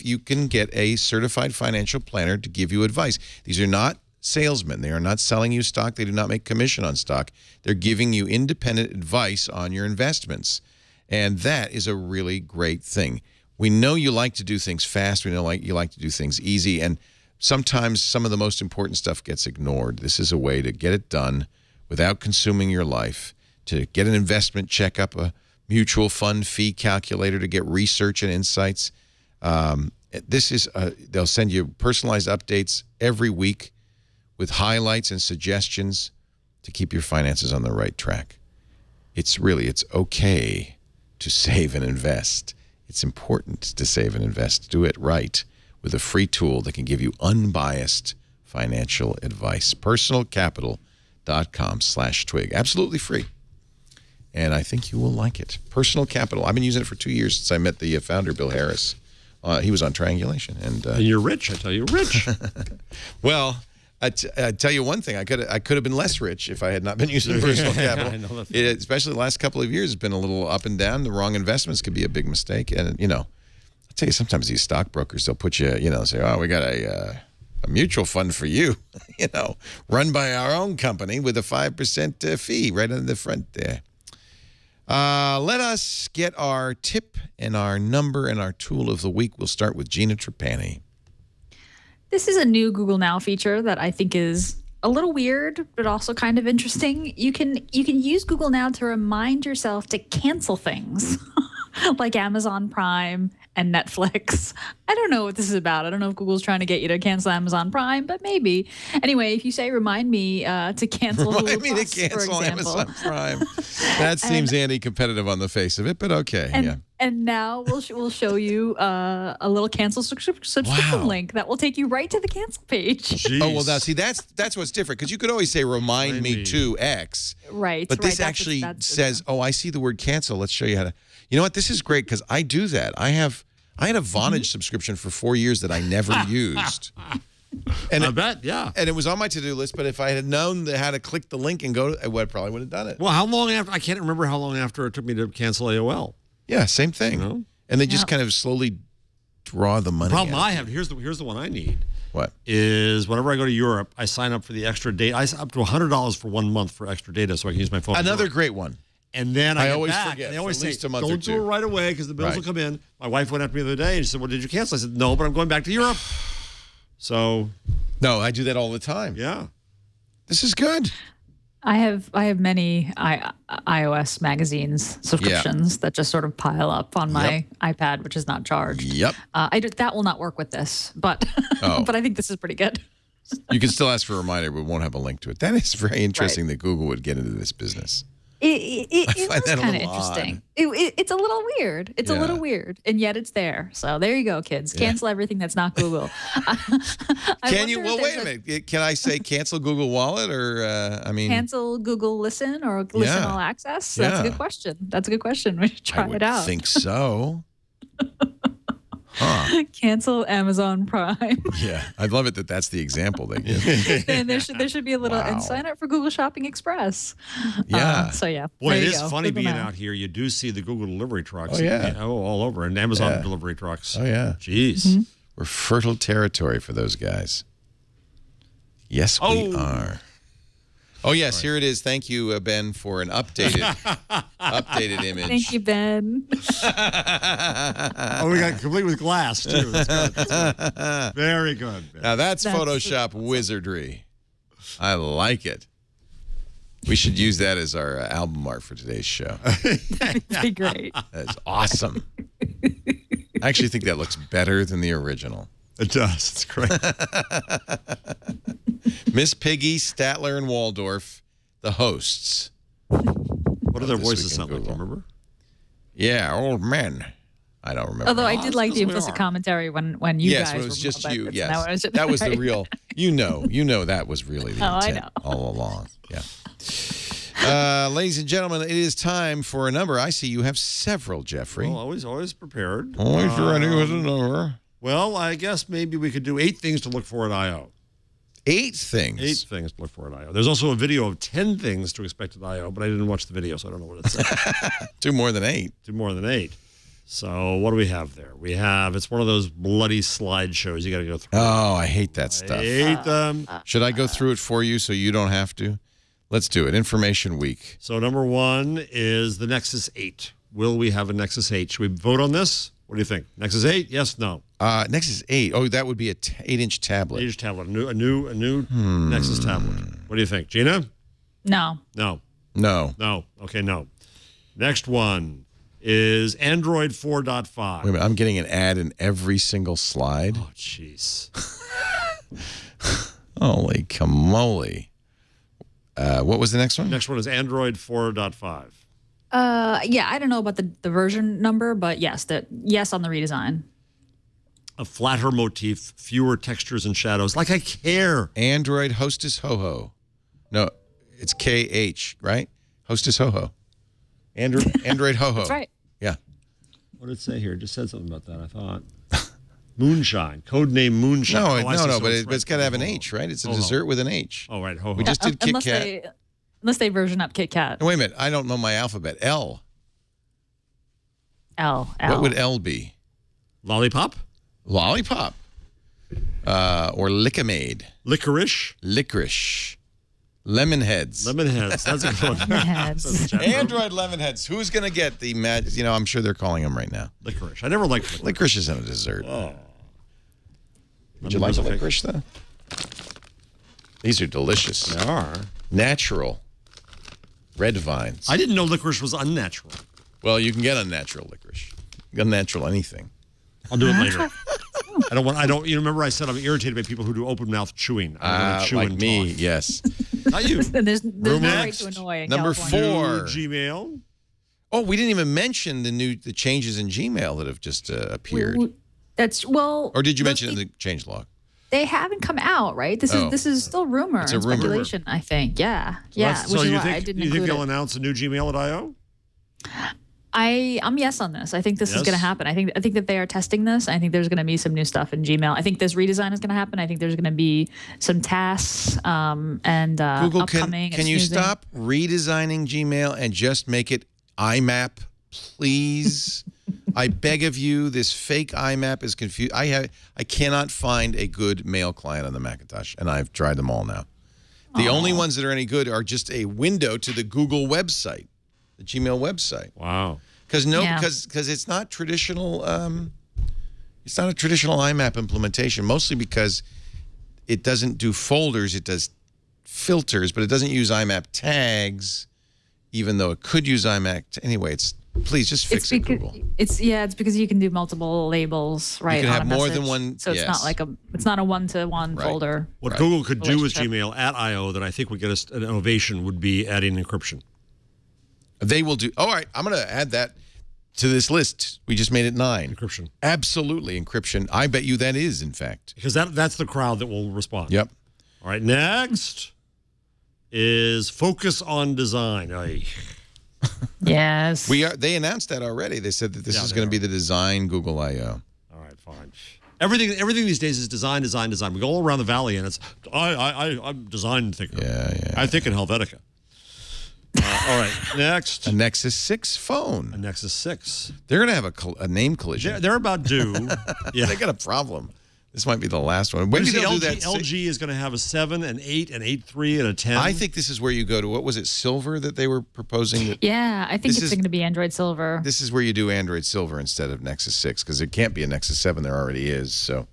A: You can get a certified financial planner to give you advice. These are not salesmen. They are not selling you stock. They do not make commission on stock. They're giving you independent advice on your investments. And that is a really great thing. We know you like to do things fast. We know you like to do things easy. And sometimes some of the most important stuff gets ignored. This is a way to get it done without consuming your life, to get an investment checkup, a mutual fund fee calculator, to get research and insights. They'll send you personalized updates every week with highlights and suggestions to keep your finances on the right track. It's okay to save and invest. It's important to save and invest. Do it right with a free tool that can give you unbiased financial advice. Personalcapital.com/twig. Absolutely free. And I think you will like it. Personal Capital. I've been using it for 2 years since I met the founder, Bill Harris. He was on Triangulation. And
E: you're rich, I tell you, rich.
A: Well, I tell you one thing. I could have been less rich if I had not been using Personal Capital.
E: I know that.
A: Especially the last couple of years, it's been a little up and down. The wrong investments could be a big mistake. And, I'll tell you, sometimes these stockbrokers, they'll put you, say, oh, we got a mutual fund for you, run by our own company with a 5% fee right on the front there. Let us get our tip and our number and our tool of the week. We'll start with Gina Trapani.
D: This is a new Google Now feature that I think is a little weird, but also kind of interesting. You can use Google Now to remind yourself to cancel things like Amazon Prime and Netflix. I don't know what this is about. I don't know if Google's trying to get you to cancel Amazon Prime, but maybe. Anyway, if you say remind me to cancel
A: Remind me
D: Hulu
A: to
D: Plus,
A: cancel Amazon Prime. That seems anti-competitive on the face of it, but okay.
D: And now we'll show you a little cancel subscription link that will take you right to the cancel page.
E: Jeez.
A: Oh, well, now, see, that's what's different, because you could always say remind me to X.
D: Right.
A: But this actually says, oh, I see the word cancel. Let's show you how to. You know what? This is great, because I do that. I had a Vonage subscription for 4 years that I never used. And
E: I bet, yeah.
A: And it was on my to-do list, but if I had known how to click the link and go, I probably would have done it.
E: Well, how long after? I can't remember how long after it took me to cancel AOL.
A: Yeah, same thing. And they just kind of slowly draw the money.
E: The problem I have, here's the one I need.
A: What?
E: Is whenever I go to Europe, I sign up for the extra data. I sign up to $100 for 1 month for extra data so I can use my phone.
A: Another great one.
E: And then
A: I
E: get
A: always
E: back,
A: forget.
E: And they always
A: for
E: say,
A: at least a month or
E: don't
A: two.
E: do it right away because the bills will come in. My wife went after me the other day and she said, well, did you cancel? I said, no, but I'm going back to Europe. So.
A: No, I do that all the time.
E: Yeah.
A: This is good.
D: I have many iOS magazines subscriptions that just sort of pile up on my iPad, which is not charged.
A: Yep.
D: That will not work with this, but
A: Oh.
D: but I think this is pretty good.
A: You can still ask for a reminder, but won't have a link to it. That is very interesting that Google would get into this business.
D: It
A: find
D: was
A: that a
D: kind of
A: little
D: interesting. It's a little weird. It's a little weird, and yet it's there. So there you go, kids. Cancel everything that's not Google.
A: Can you? Well, wait a minute. Can I say cancel Google Wallet or I mean
D: cancel Google Listen or Listen All Access? That's a good question. That's a good question. We should try
A: I would
D: it out.
A: think so. Huh.
D: Cancel Amazon Prime.
A: Yeah, I love it that that's the example they give.
D: And there should be a little and sign up for Google Shopping Express.
A: Yeah.
D: So yeah.
E: Boy,
D: there
E: it
D: you
E: is
D: go.
E: funny
D: Google
E: being
D: Now.
E: out here. You do see the Google delivery trucks.
A: Oh, yeah.
E: All over. And Amazon delivery trucks.
A: Oh, yeah.
E: Jeez.
A: We're fertile territory for those guys. Yes, we are. Oh, yes, here it is. Thank you, Ben, for an updated image.
D: Thank you, Ben.
E: Oh, we got complete with glass, too. That's good. That's good. Very good. Ben.
A: Now, that's Photoshop wizardry. I like it. We should use that as our album art for today's show.
D: That'd be great.
A: That's awesome. I actually think that looks better than the original.
E: It does. It's great.
A: Miss Piggy, Statler, and Waldorf, the hosts.
E: What do their
A: This
E: voices
A: Week in
E: sound like? Do you
A: Google.
E: remember?
A: Yeah, old men. I don't remember.
D: Although I did like the
E: yes, we
D: implicit
E: are.
D: commentary when you
A: Yes,
D: guys
A: when it
D: were
A: was just
D: more
A: you.
D: about this,
A: Yes,
D: and
A: that was the
D: right.
A: real. You know that was really the
D: Oh, I
A: intent
D: know.
A: all along. Yeah. Ladies and gentlemen, it is time for a number. I see you have several, Jeffrey.
E: Well, always prepared.
A: Always ready with a number.
E: Well, I guess maybe we could do 8 things to look for at I.O.
A: 8 things.
E: 8 things to look for at I.O. There's also a video of 10 things to expect at I.O., but I didn't watch the video, so I don't know what it said.
A: Do more than 8.
E: Do more than 8. So what do we have there? We have, it's one of those bloody slideshows you got to go through.
A: Oh, I hate that stuff.
E: I hate them.
A: Should I go through it for you so you don't have to? Let's do it. Information Week.
E: So number 1 is the Nexus 8. Will we have a Nexus 8? Should we vote on this? What do you think? Nexus 8? Yes, no.
A: Nexus 8. Oh, that would be a 8-inch tablet.
E: 8-inch tablet, a new Nexus tablet. What do you think, Gina?
D: No.
E: No.
A: No.
E: No. Okay, no. Next one is Android 4.5.
A: Wait a minute. I'm getting an ad in every single slide.
E: Oh, jeez.
A: Holy camole. What was the next one?
E: Next one is Android 4.5.
D: Yeah, I don't know about the version number, but yes, on the redesign.
E: A flatter motif, fewer textures and shadows. Like I care.
A: Android Hostess Ho-Ho. No, it's KH, right? Hostess Ho-Ho. Android Ho-Ho.
D: That's right.
A: Yeah.
E: What did it say here? It just said something about that, I thought. Moonshine. Codename Moonshine.
A: No,
E: Oh, I see.
A: no,
E: So
A: but
E: it's
A: it's got to have an
E: Ho-Ho.
A: H, right? It's a
E: Ho-Ho.
A: dessert with an H.
E: Oh, right. Ho-Ho.
A: We just did Kit
D: unless
A: Kat.
D: unless they version up Kit Kat.
A: No, wait a minute. I don't know my alphabet. L.
D: L.
A: What would L be?
E: Lollipop?
A: Lollipop. Or Lickamade.
E: Licorice?
A: Licorice. Lemonheads.
E: Lemonheads. That's a good one.
D: Lemonheads.
A: Android Lemonheads. Who's going to get the magic? You know, I'm sure they're calling them right now.
E: Licorice. I never liked licorice.
A: Licorice isn't a dessert.
E: Oh.
A: Would you like the licorice, though? These are delicious.
E: They are.
A: Natural. Red vines.
E: I didn't know licorice was unnatural.
A: Well, you can get unnatural licorice. Unnatural anything.
E: I'll do it later. You remember I said I'm irritated by people who do open mouth chewing. I don't want to chew
A: Like
E: and
A: me,
E: talk.
A: yes.
E: Not you.
D: there's no right
E: Next.
D: to annoy in
A: Number
D: California.
A: 4.
E: Gmail.
A: Oh, we didn't even mention the changes in Gmail that have just appeared.
D: That's or
A: Did you mention it in the change log?
D: They haven't come out, right? This is still rumor
A: It's a
D: and
A: rumor.
D: speculation. I think, yeah, which is
E: you
D: why
E: think,
D: I didn't
E: you think
D: include
E: they'll
D: it.
E: announce a new Gmail at I.O.?
D: I'm yes on this. I think this is
E: Yes?
D: going to happen. I think that they are testing this. I think there's going to be some new stuff in Gmail. I think this redesign is going to happen. I think there's going to be some tasks and
A: Google,
D: upcoming.
A: can
D: and
A: you
D: snoozing.
A: stop redesigning Gmail and just make it IMAP, please? I beg of you. This fake IMAP is confused. I cannot find a good mail client on the Macintosh, and I've tried them all now. The only ones that are any good are just a window to the Google website, the Gmail website.
E: Wow.
A: Because it's not traditional. It's not a traditional IMAP implementation. Mostly because it doesn't do folders. It does filters, but it doesn't use IMAP tags, even though it could use IMAP. Anyway, please just fix it, Google.
D: It's because you can do multiple labels, right?
A: You can have
D: on a
A: more than
D: message.
A: one.
D: So it's not like it's not a one-to-one
A: Right.
D: folder.
E: What Google could do with
D: relationship.
E: Gmail at I/O that I think would get us an innovation would be adding encryption.
A: They will do. All right, I'm going to add that to this list. We just made it 9.
E: Encryption.
A: Absolutely, encryption. I bet you that is, in fact.
E: Because that's the crowd that will respond.
A: Yep.
E: All right, next is focus on design. Ay.
D: Yes.
A: They announced that already. They said that this is going to be the design Google I/O.
E: All right, fine. Everything these days is design, design, design. We go all around the valley, and it's I'm design thinker.
A: Yeah.
E: I think in Helvetica. All right, next.
A: A Nexus 6 phone.
E: A Nexus 6.
A: They're going to have a name collision.
E: They're about due. Yeah.
A: They got a problem. This might be the last one. When
E: Maybe
A: did they do that?
E: LG is going to have a 7, an 8, an 8.3, and a 10.
A: I think this is where you go to, what was it, Silver that they were proposing? That,
D: Yeah, I think
A: This
D: it's
A: is-
D: going to be Android Silver.
A: this is where you do Android Silver instead of Nexus 6, because it can't be a Nexus 7. There already is. So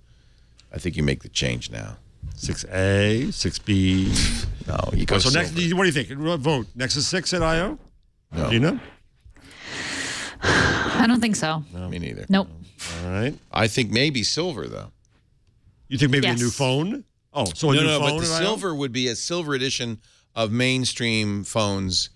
A: I think you make the change now.
E: 6A, 6B.
A: No, you go
E: So
A: Silver.
E: next, what do you think? Vote Nexus 6 at I/O?
A: No.
E: Do you know?
D: I don't think so.
A: Me neither.
D: Nope.
E: All right.
A: I think maybe Silver, though.
E: You think maybe
D: Yes.
E: a new phone? Oh, so a new
A: No,
E: phone
A: but the
E: at I/O?
A: Silver would be a Silver edition of mainstream phones,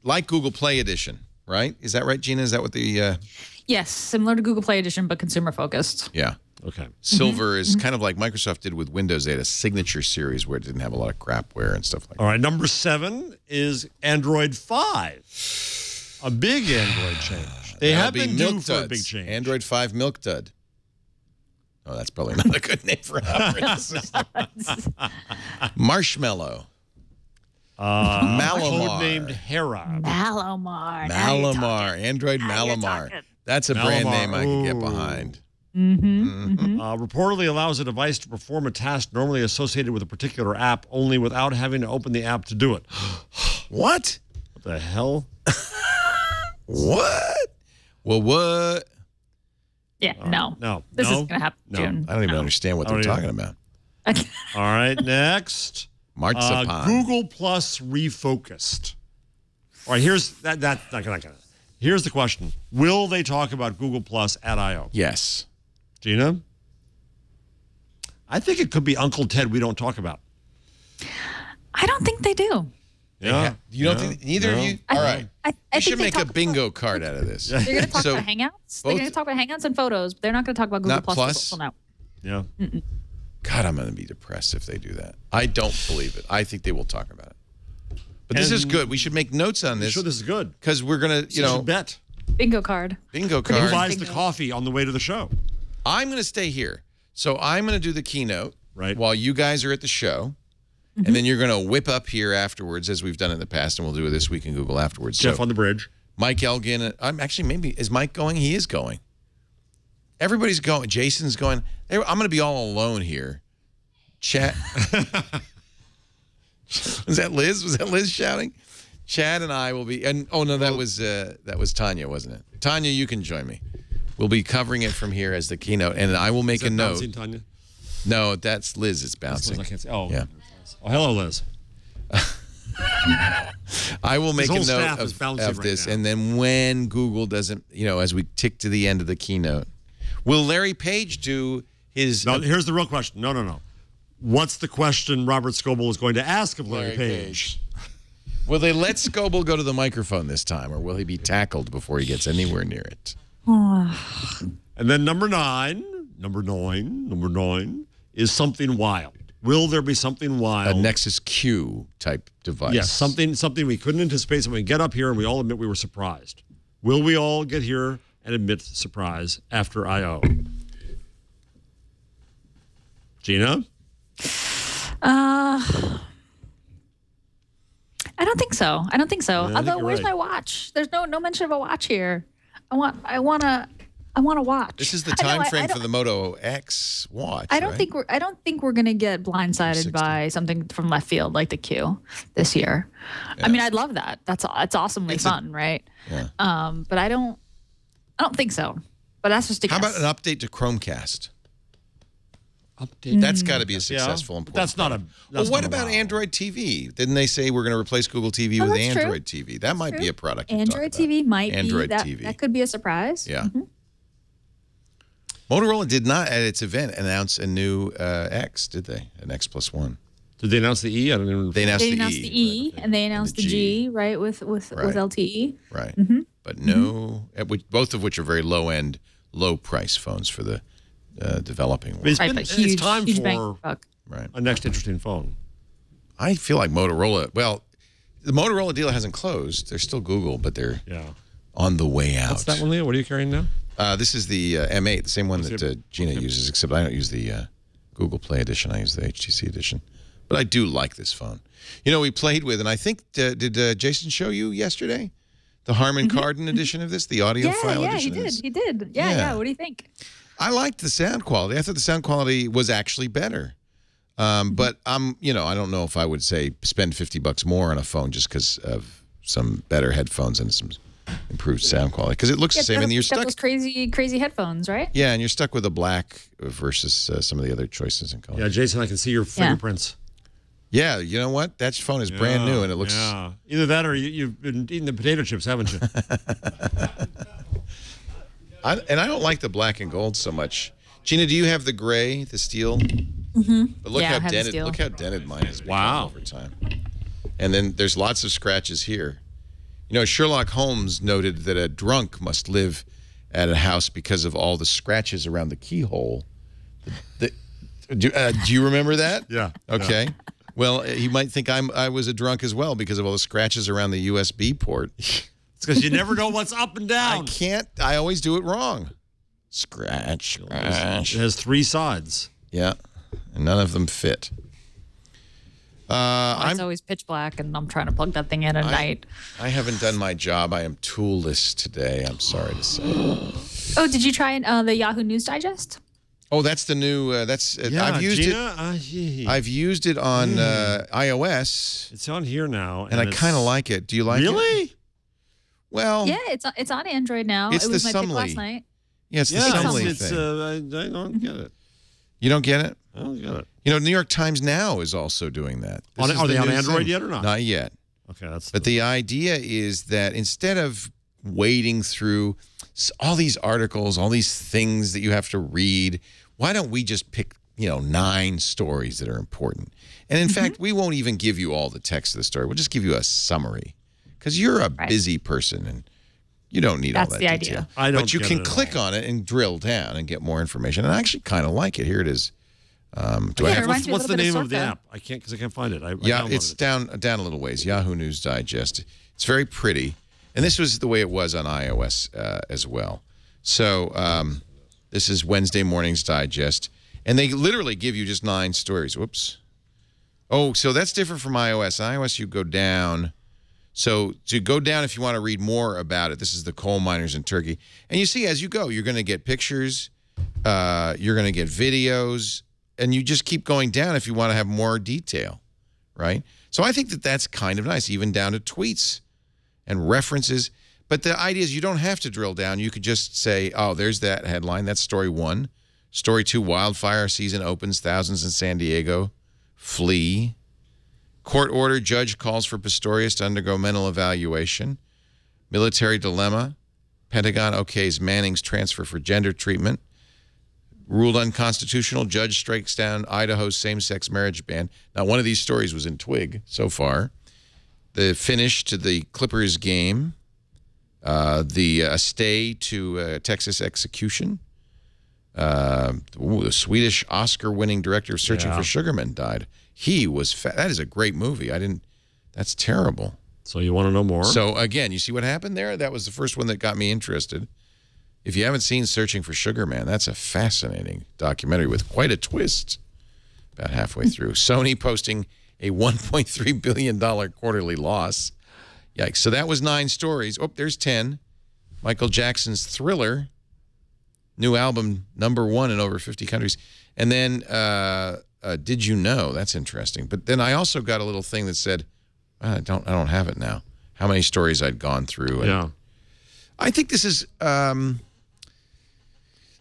A: like Google Play Edition, right? Is that right, Gina? Is that what the,
D: Yes, similar to Google Play Edition, but consumer focused.
A: yeah.
E: Okay.
A: Silver is kind of like Microsoft did with Windows. They had a signature series where it didn't have a lot of crapware and stuff like that.
E: All right. Number 7 is Android 5. A big Android change. They
A: That'll
E: have
A: be
E: been
A: Milk
E: due for a
A: Duds.
E: big change.
A: Android 5 Milk Dud. Oh, that's probably not a good name for an operating system. Marshmallow. Malamar.
E: Codenamed Hera.
D: Malamar.
A: Malamar. Android Malamar. That's a brand
E: Malamar.
A: name I can get
E: Ooh.
A: behind.
E: Reportedly allows a device to perform a task normally associated with a particular app, only without having to open the app to do it.
A: What?
E: What the hell?
A: What? Well, what?
D: Yeah, no.
E: No.
D: This
E: no,
D: is going to happen
E: no.
D: soon.
A: I don't even understand what
E: I
A: they're
E: don't
A: talking about.
E: All right, next.
A: Marzipan.
E: Google Plus refocused. All right, here's that. Here's the question: will they talk about Google Plus at I/O?
A: Yes.
E: Gina, I think it could be Uncle Ted we don't talk about.
D: I don't think they do.
E: Yeah,
A: You don't think neither of you? All right.
D: I
A: We
D: think
A: should
D: they
A: make a
D: talk
A: bingo card out of this.
D: They're going to talk
A: So,
D: about Hangouts. They're
A: both-
D: going to talk about Hangouts and photos, but they're not going to talk about Google
A: Not
D: Plus.
A: Plus?
D: Well, no.
E: Yeah.
A: God, I'm going to be depressed if they do that. I don't believe it. I think they will talk about it. But this is
E: And-
A: good. We should make notes on
E: I'm
A: this
E: sure this is good.
A: because we're going to,
E: You know, bet.
D: Bingo card.
A: bingo
E: Who
A: card.
E: buys the coffee on the way to the show?
A: I'm going to stay here. So I'm going to do the keynote
E: Right.
A: while you guys are at the show. And then you're going to whip up here afterwards, as we've done in the past, and we'll do it this week in Google afterwards.
E: Jeff
A: so
E: on the bridge.
A: Mike Elgin, I'm actually is Mike going? He is going. Everybody's going. Jason's going. I'm going to be all alone here. Chat. Was that Liz? Was that Liz shouting? Chad and I will be. And oh no, that was Tanya, wasn't it? Tanya, you can join me. We'll be covering it from here as the keynote, and I will make a note.
E: Bouncing, Tanya?
A: No, that's Liz. It's bouncing.
E: I can't say. Oh,
A: Yeah.
E: Oh, hello, Liz.
A: I will make a
E: whole
A: note
E: staff is bouncing
A: of
E: right
A: this,
E: now.
A: and then when Google doesn't, as we tick to the end of the keynote, will Larry Page do his?
E: Now, here's the real question. No. What's the question Robert Scoble is going to ask of Larry Page?
A: Will they let Scoble go to the microphone this time, or will he be tackled before he gets anywhere near it?
E: And then number nine is something wild. Will there be something
A: A
E: wild?
A: Nexus Q type device.
E: Yes, something we couldn't anticipate. Something we get up here and we all admit we were surprised. Will we all get here and admit surprise after I/O? Gina?
D: I don't think so.
E: I think
D: Although,
E: you're
D: where's
E: right.
D: my watch? There's no mention of a watch here. I want a watch.
A: This is the
D: I know,
A: time frame
D: I
A: for the Moto X watch.
D: I don't
A: right?
D: think we're gonna get blindsided
A: 60.
D: by something from left field like the Q this year. I mean, I'd love that. It's awesomely fun, right?
A: Yeah.
D: But I don't think so. But that's just a
A: How
D: guess.
A: about an update to Chromecast?
E: Update.
A: That's got to be a successful, important.
E: That's not a.
A: Well,
E: That's
A: what
E: not a
A: about
E: wow.
A: Android TV? Didn't they say we're going to replace Google TV
D: Oh,
A: with
D: that's true.
A: Android TV? That might be a product. to talk
D: Android
A: about.
D: TV might
A: Android
D: be that.
A: TV.
D: That could be a surprise.
A: Yeah. Motorola did not at its event announce a new X, did they? An X Plus One.
E: Did they announce the E? I don't even.
A: They announced
D: They
A: the
D: announced
A: E.
D: the E, and they announced the G, right, with
A: Right.
D: LTE.
A: Right.
D: Mm-hmm.
A: But no, both of which are very low end, low price phones for the developing world.
E: It's,
D: Right,
E: been,
D: but
E: it's
D: huge,
E: time
D: huge bang
E: for
D: for buck.
A: Right.
E: a next interesting phone.
A: I feel like Motorola. Well, the Motorola deal hasn't closed. They're still Google, but they're
E: Yeah.
A: on the way out.
E: What's that one, Leo? What are you carrying now?
A: This is the M8, the same one
E: What's
A: that
E: it?
A: Gina uses, except I don't use the Google Play edition. I use the HTC edition. But I do like this phone. You know, we played with, and I think, did Jason show you yesterday? The Harman Kardon edition of this, the audiophile
D: Yeah,
A: edition
D: he
A: of
D: did.
A: this?
D: He did. Yeah,
A: Yeah.
D: yeah. What do you think?
A: I liked the sound quality. I thought the sound quality was actually better. But I don't know if I would say spend $50 more on a phone just because of some better headphones and some improved sound quality. Because it looks the same, and you're
D: It's got
A: stuck.
D: those crazy headphones, right?
A: Yeah, and you're stuck with a black versus some of the other choices in color.
E: Yeah, Jason, I can see your fingerprints.
A: Yeah, you know what? That phone is brand new, and it looks.
E: Yeah. Either that or you've been eating the potato chips, haven't you?
A: I don't like the black and gold so much. Gina, do you have the gray, the steel? Mm-hmm. But look
D: Yeah, I
A: how
D: have the
A: dented.
D: steel.
A: Look how dented mine has become
E: Wow.
A: over time. And then there's lots of scratches here. You know, Sherlock Holmes noted that a drunk must live at a house because of all the scratches around the keyhole. Do you remember that?
E: Yeah.
A: Okay. Well, he might think I was a drunk as well because of all the scratches around the USB port.
E: It's because you never know what's up and
A: I
E: down.
A: can't. I always do it wrong. Scratch.
E: It has three sides.
A: Yeah, and none of them fit.
D: It's always pitch black, and I'm trying to plug that thing in at night.
A: I haven't done my job. I am toolless today. I'm sorry to say.
D: Oh, did you try the Yahoo News Digest?
A: Oh, that's the new. That's I've used
E: Gina,
A: it. I've used it on iOS,
E: it's on here now,
A: and I
E: it's-
A: kind of like it. Do you like it?
E: Really?
A: Well,
D: Yeah, it's on Android now.
A: It's
D: it was
A: the
D: my pick
A: Sumly.
D: last night.
A: yeah, it's the
E: Yeah,
A: Sumly
E: it's
A: thing.
E: I don't get it.
A: You don't get it?
E: I don't get it.
A: You know, New York Times Now is also doing that. This is
E: Are
A: the
E: they on
A: new
E: Android
A: thing.
E: yet or not?
A: Not yet.
E: Okay, that's.
A: But the idea is that instead of wading through all these articles, all these things that you have to read, why don't we just pick, 9 stories that are important? And in fact, we won't even give you all the text of the story. We'll just give you a summary because you're a busy person and you don't need
D: That's
A: all that
D: the
A: detail.
D: idea.
E: I don't
A: But you
E: get
A: can
E: it at
A: click on it and drill down and get more information. And I actually kind of like it. Here it is. Do I
D: Yeah,
A: have?
D: reminds me a
E: What's the
D: little bit
E: name
D: of
E: of the
D: Sorka.
E: app? I can't because I can't find it. I
A: Yeah,
E: downloaded
A: it's
E: it.
A: down a little ways. Yahoo News Digest. It's very pretty, and this was the way it was on iOS as well. So this is Wednesday morning's digest, and they literally give you just 9 stories. Whoops. Oh, so that's different from iOS. On iOS, you go down. So to go down, if you want to read more about it, this is the coal miners in Turkey, and you see as you go, you're going to get pictures, you're going to get videos. And you just keep going down if you want to have more detail, right? So I think that that's kind of nice, even down to tweets and references. But the idea is you don't have to drill down. You could just say, oh, there's that headline. That's story 1. Story 2, wildfire season opens. Thousands in San Diego flee. Court order, judge calls for Pistorius to undergo mental evaluation. Military dilemma. Pentagon okays Manning's transfer for gender treatment. Ruled unconstitutional. Judge strikes down Idaho's same-sex marriage ban. Now, one of these stories was in Twig so far. The finish to the Clippers game. The stay to Texas execution. The Swedish Oscar-winning director of Searching for Sugarman died. He was that is a great movie. That's terrible.
E: So you want to know more?
A: So again, you see what happened there? That was the first one that got me interested. If you haven't seen Searching for Sugar Man, that's a fascinating documentary with quite a twist about halfway through. Sony posting a $1.3 billion quarterly loss. Yikes. So that was 9 stories. Oh, there's 10. Michael Jackson's Thriller, new album, #1 in over 50 countries. And then Did You Know? That's interesting. But then I also got a little thing that said, I don't have it now, how many stories I'd gone through. And
E: yeah.
A: I think this is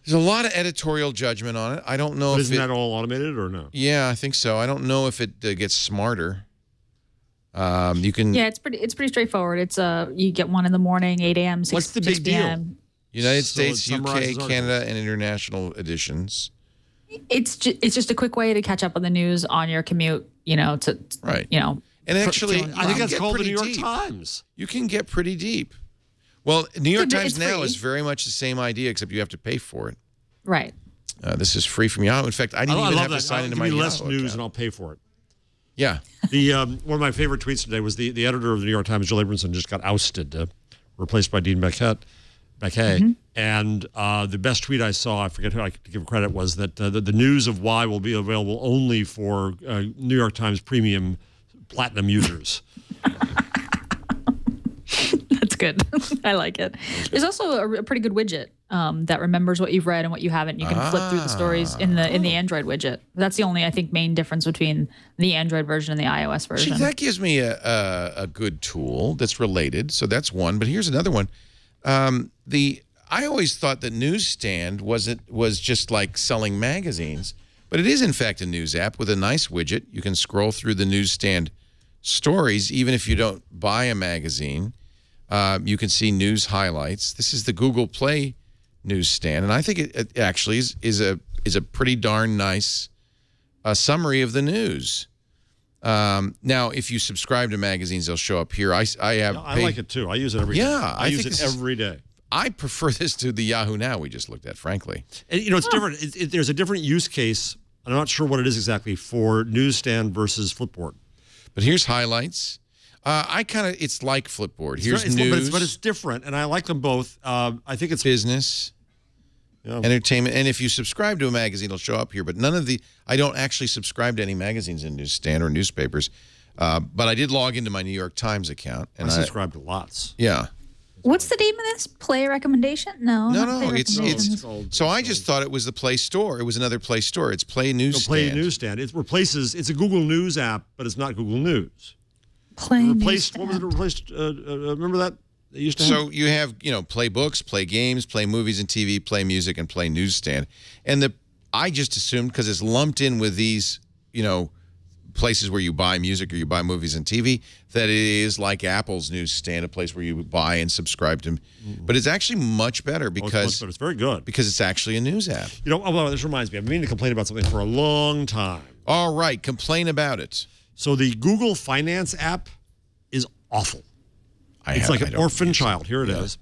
A: There's a lot of editorial judgment on it. I don't know
E: But
A: if
E: isn't that all automated or no?
A: Yeah, I think so. I don't know if it gets smarter. You can.
D: Yeah, it's pretty straightforward. It's you get one in the morning, 8 a.m., 6,
E: What's the
D: 6
E: big deal?
D: p.m.
A: United
E: So it
A: States,
E: summarizes
A: UK,
E: articles.
A: Canada, and international editions.
D: It's just a quick way to catch up on the news on your commute.
A: Right. And
D: for-
A: actually,
D: feeling-
E: I think
A: you
E: that's
A: get
E: called the
A: pretty
E: New York
A: deep.
E: Times.
A: You can get pretty deep. Well, New York
D: but
A: Times
D: it's
A: now
D: free.
A: is very much the same idea, except you have to pay for it.
D: right.
A: This is free from Yahoo. In fact, I didn't even
E: love
A: have to
E: that.
A: sign into
E: Give
A: my
E: me
A: Yahoo
E: less news
A: account.
E: and I'll pay for it.
A: Yeah.
E: The one of my favorite tweets today was the editor of the New York Times, Jill Abramson, just got ousted, replaced by Dean Baquet. And the best tweet I saw, I forget who I could give credit, was that the news of why will be available only for New York Times Premium Platinum users.
D: That's good. I like it. There's also a pretty good widget that remembers what you've read and what you haven't. You can flip through the stories in the Android widget. That's the only, I think, main difference between the Android version and the iOS version.
A: See, that gives me a good tool that's related. So that's one. But here's another one. I always thought that Newsstand was just like selling magazines, but it is in fact a news app with a nice widget. You can scroll through the Newsstand stories, even if you don't buy a magazine. You can see news highlights. This is the Google Play Newsstand, and I think it actually is a pretty darn nice summary of the news. Now, if you subscribe to magazines, they'll show up here. I
E: like it too. I use it every day.
A: Yeah,
E: I use
A: think
E: it
A: this is-
E: every day.
A: I prefer this to the Yahoo Now we just looked at, frankly.
E: And it's different. There's a different use case. I'm not sure what it is exactly for Newsstand versus Flipboard.
A: But here's highlights. It's like Flipboard. Here's
E: It's-
A: news,
E: but it's different, and I like them both. I think it's
A: business, entertainment, and if you subscribe to a magazine, it'll show up here. But I don't actually subscribe to any magazines in Newsstand or newspapers. But I did log into my New York Times account, and
E: I subscribe to lots.
A: Yeah.
D: What's the name of this? Play recommendation? No.
A: No,
D: not Play
A: it's
D: recommendations.
A: so I just thought it was the Play Store. It was another Play Store. It's Play Newsstand.
E: Play Newsstand. It replaces. It's a Google News app, but it's not Google News.
D: Play
E: Replaced.
D: Newsstand.
E: What was it replaced? Remember that? They used to have.
A: So you have, Play Books, Play Games, Play Movies and TV, Play Music, and Play Newsstand. And I just assumed, because it's lumped in with these, places where you buy music or you buy movies and TV, that it is like Apple's Newsstand, a place where you buy and subscribe to. But it's actually much better because
E: it's very good.
A: because it's actually a news app.
E: Well, this reminds me. I've been meaning to complain about something for a long time.
A: All right, complain about it.
E: So the Google Finance app is awful. It's like an orphan child. Here it is.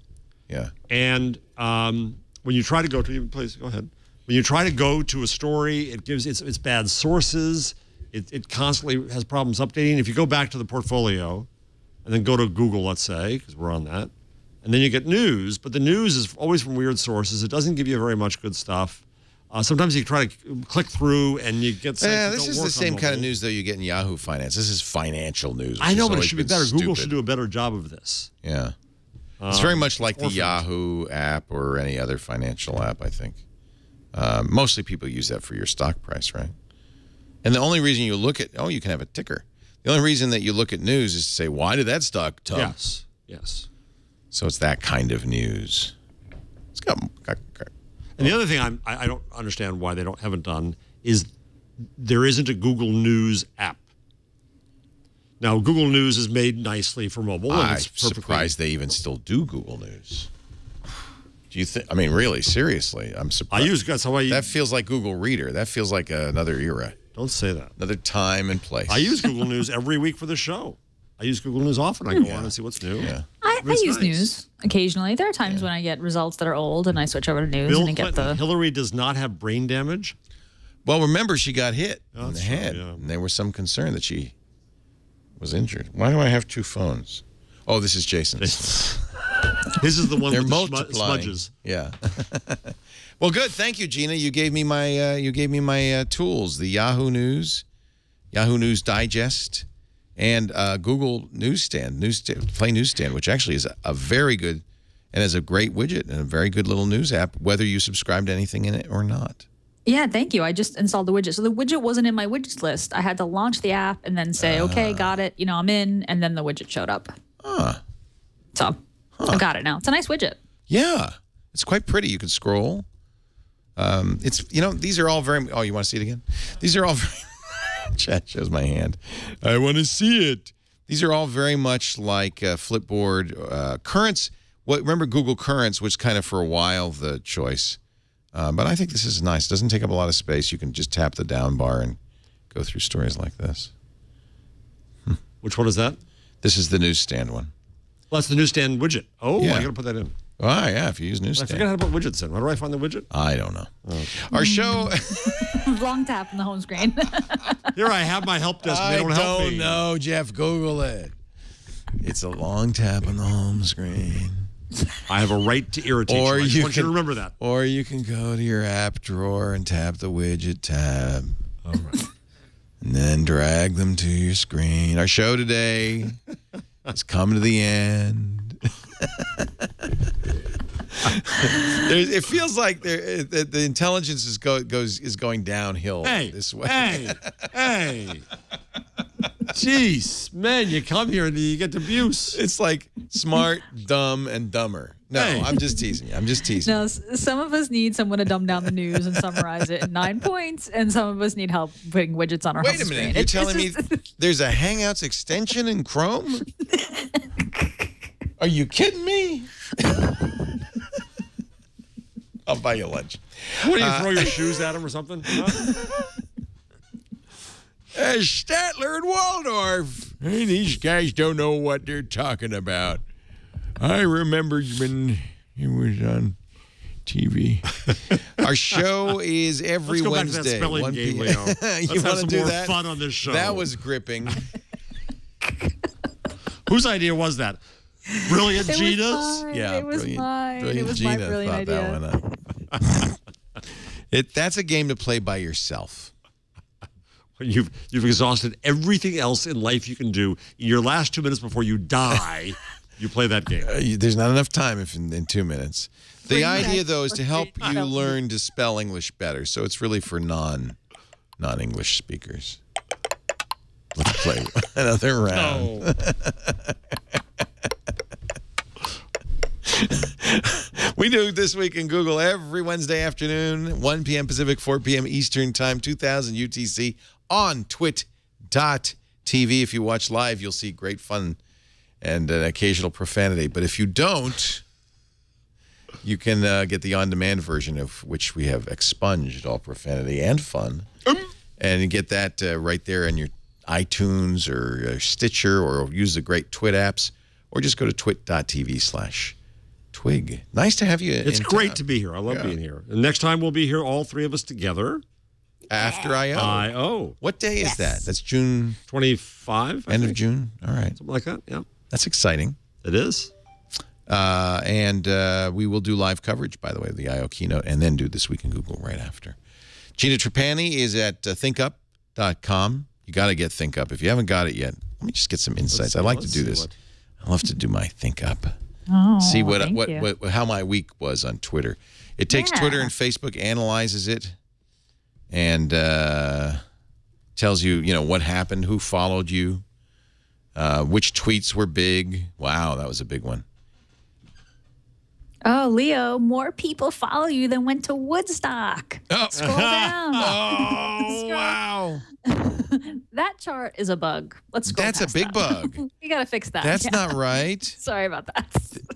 A: Yeah.
E: And when you try to go to, please go ahead. When you try to go to a story, it gives it's bad sources. It constantly has problems updating. If you go back to the portfolio and then go to Google, let's say, because we're on that, and then you get news, but the news is always from weird sources. It doesn't give you very much good stuff. Sometimes you try to click through and you get sites that
A: This
E: don't
A: is
E: work
A: the
E: on
A: same kind of
E: mobile.
A: news, though, you get in Yahoo Finance. This is financial news.
E: I know,
A: which
E: but it
A: has
E: should be
A: always
E: better.
A: been
E: Google should
A: stupid.
E: do a better job of this.
A: Yeah. It's very much like the
E: orphans.
A: Yahoo app or any other financial app, I think. Mostly people use that for your stock price, right? And the only reason you look at, you can have a ticker. The only reason that you look at news is to say, why did that stock tumble?
E: Yes.
A: So it's that kind of news. It's got
E: And the other thing I don't understand why they haven't done is there isn't a Google News app. Now, Google News is made nicely for mobile. And
A: I'm
E: it's perfectly
A: surprised they even still do Google News. Do you think? I mean, really, seriously, I'm surprised.
E: That's how I use.
A: That feels like Google Reader. That feels like another era,
E: Don't say that.
A: another time and place.
E: I use Google News every week for the show. I use Google News often. I go on and see what's new.
A: Yeah.
D: I
E: It's
D: use
E: nice.
D: news occasionally. There are times when I get results that are old and I switch over to news
E: Bill
D: and I get
E: Clinton,
D: the.
E: Hillary does not have brain damage.
A: Well, remember, she got hit in the
E: that's true,
A: head,
E: yeah.
A: and there was some concern that she was injured. Why do I have two phones? Oh, this is Jason's.
E: His is the one
A: They're
E: with the
A: multiplying.
E: smudges.
A: Yeah. Well, good. Thank you, Gina. You gave me my tools: the Yahoo News, Yahoo News Digest, and Google Newsstand, Play Newsstand, which actually is a very good and is a great widget and a very good little news app, whether you subscribe to anything in it or not.
D: Yeah, thank you. I just installed the widget. So the widget wasn't in my widgets list. I had to launch the app and then say, okay, got it. I'm in. And then the widget showed up. So I got it now. It's a nice widget.
A: Yeah, it's quite pretty. You can scroll. It's these are all very. Oh, you want to see it again? These are all. Chat shows my hand. I want to see it. These are all very much like Flipboard Currents. Remember Google Currents, which kind of for a while the choice. But I think this is nice. It doesn't take up a lot of space. You can just tap the down bar and go through stories like this.
E: Which one is that?
A: This is the newsstand one.
E: Well, that's the newsstand widget. Oh,
A: Yeah.
E: I got to put that in.
A: Oh, yeah, if you use
E: I
A: newsstand.
E: forgot how to put widgets in. How do I find the widget?
A: I don't know. Our show...
D: Long tap on the home screen.
E: Here I have my help desk. They don't help me.
A: I don't know, Jeff. Google it. It's a long tap on the home screen.
E: I have a right to irritate you. I just want you to remember that.
A: Or you can go to your app drawer and tap the widget tab.
E: All right.
A: And then drag them to your screen. Our show today has come to the end. It feels like the intelligence is going downhill this way.
E: Hey. Jeez, man, you come here and you get abuse.
A: It's like smart, dumb, and dumber. No,
E: Hey.
A: I'm just teasing you. I'm just teasing.
D: No, some of us need someone to dumb down the news and summarize it in 9 points, and some of us need help putting widgets on our home
A: Wait a
D: screen.
A: minute. You're telling me there's a Hangouts extension in Chrome? Are you kidding me? I'll buy you lunch.
E: What do you throw your shoes at him or something? Huh?
A: Statler and Waldorf. Hey, these guys don't know what they're talking about. I remember when he was on TV. Our show is every
E: Let's go
A: Wednesday.
E: back to that spelling
A: 1
E: game,
A: p.m.
E: Leo.
A: You
E: Let's
A: want
E: have
A: to
E: some
A: do
E: more
A: that?
E: fun on this show.
A: That was gripping.
E: Whose idea was that? Brilliant
D: It was
E: Gina's?
D: mine.
A: Yeah,
D: It was mine. It was
A: Gina
D: my brilliant
A: thought
D: idea.
A: that one up. That's a game to play by yourself.
E: When you've exhausted everything else in life you can do. In your last 2 minutes before you die, you play that game.
A: There's not enough time in 2 minutes. The
D: Bring
A: idea,
D: back
A: though, is to help
D: frustrating
A: you
D: self.
A: learn to spell English better. So it's really for non-English speakers. Let's play another round.
E: Oh.
A: We do This Week in Google every Wednesday afternoon, 1 p.m. Pacific, 4 p.m. Eastern Time, 2000 UTC on twit.tv. If you watch live, you'll see great fun and an occasional profanity. But if you don't, you can get the on-demand version of which we have expunged all profanity and fun. And you get that right there in your iTunes or Stitcher, or use the great Twit apps, or just go to twit.tv/twig. Nice to have you
E: It's
A: in
E: great
A: town.
E: to be here. I love being here. And next time we'll be here, all three of us together.
A: After I.O.
E: I.O.
A: What day is that? That's June,
E: 25?
A: end of June? All right.
E: Something like that, yeah.
A: That's exciting.
E: It is.
A: And we will do live coverage, by the way, of the I.O. keynote, and then do This Week in Google right after. Gina Trapani is at thinkup.com. You got to get ThinkUp. If you haven't got it yet, let me just get some insights. I like to do this. I love to do my ThinkUp.
D: Oh,
A: See
D: thank you.
A: how my week was on Twitter. It takes Twitter and Facebook, analyzes it, and tells you, what happened, who followed you, which tweets were big. Wow, that was a big one.
D: Oh, Leo, more people follow you than went to Woodstock.
A: Oh.
D: Scroll down.
A: Oh, wow.
D: That chart is a bug. Let's scroll
A: That's a
D: past
A: big
D: that.
A: bug.
D: You got to fix that.
A: That's
D: Yeah.
A: not right.
D: Sorry about that.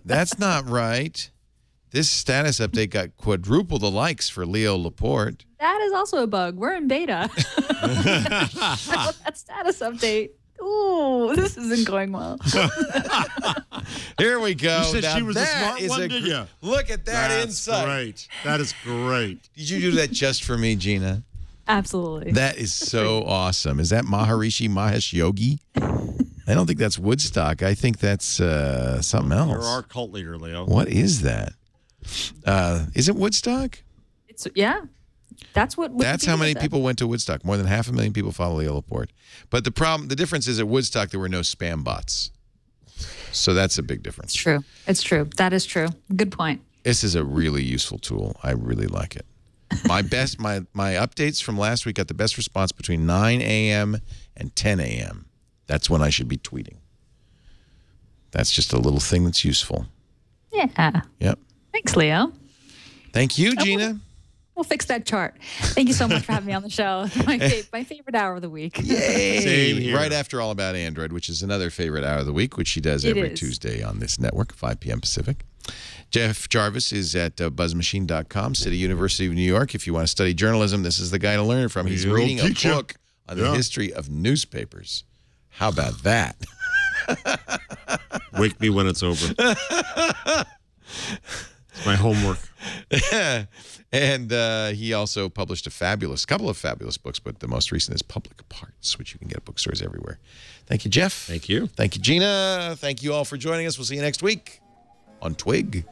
A: That's not right. This status update got quadruple the likes for Leo Laporte.
D: That is also a bug. We're in beta. That status update. Ooh, this isn't going well.
A: Here we go.
E: You said
A: Now
E: she was the
A: that
E: smart
A: is
E: one,
A: a
E: didn't
A: gr-
E: you?
A: Look at that
E: That's
A: insight.
E: great. That is great.
A: Did you do that just for me, Gina?
D: Absolutely.
A: That is so awesome. Is that Maharishi Mahesh Yogi? I don't think that's Woodstock. I think that's something else.
E: You're our cult leader, Leo.
A: What is that? Is it Woodstock?
D: Yeah. That's what.
A: That's how many
D: Wikipedia said.
A: people went to Woodstock. More than 500,000 people follow Leo Laporte. But the difference is at Woodstock there were no spam bots. So that's a big difference.
D: It's true. It's true. That is true. Good point.
A: This is a really useful tool. I really like it. My updates from last week got the best response between 9 a.m. and 10 a.m. That's when I should be tweeting. That's just a little thing that's useful.
D: Yeah.
A: Yep.
D: Thanks, Leo.
A: Thank you, Gina.
D: We'll fix that chart. Thank you so much for having me on the show. My favorite hour of the week.
A: Yay!
E: Same here.
A: Right after All About Android, which is another favorite hour of the week, which she does every Tuesday on this network, 5 p.m. Pacific. Jeff Jarvis is at buzzmachine.com, City University of New York. If you want to study journalism, this is the guy to learn from. He's reading a book on the history of newspapers. How about that?
E: Wake me when it's over. It's my homework.
A: And he also published couple of fabulous books, but the most recent is Public Parts, which you can get at bookstores everywhere. Thank you, Jeff.
E: Thank you.
A: Thank you, Gina. Thank you all for joining us. We'll see you next week on Twig.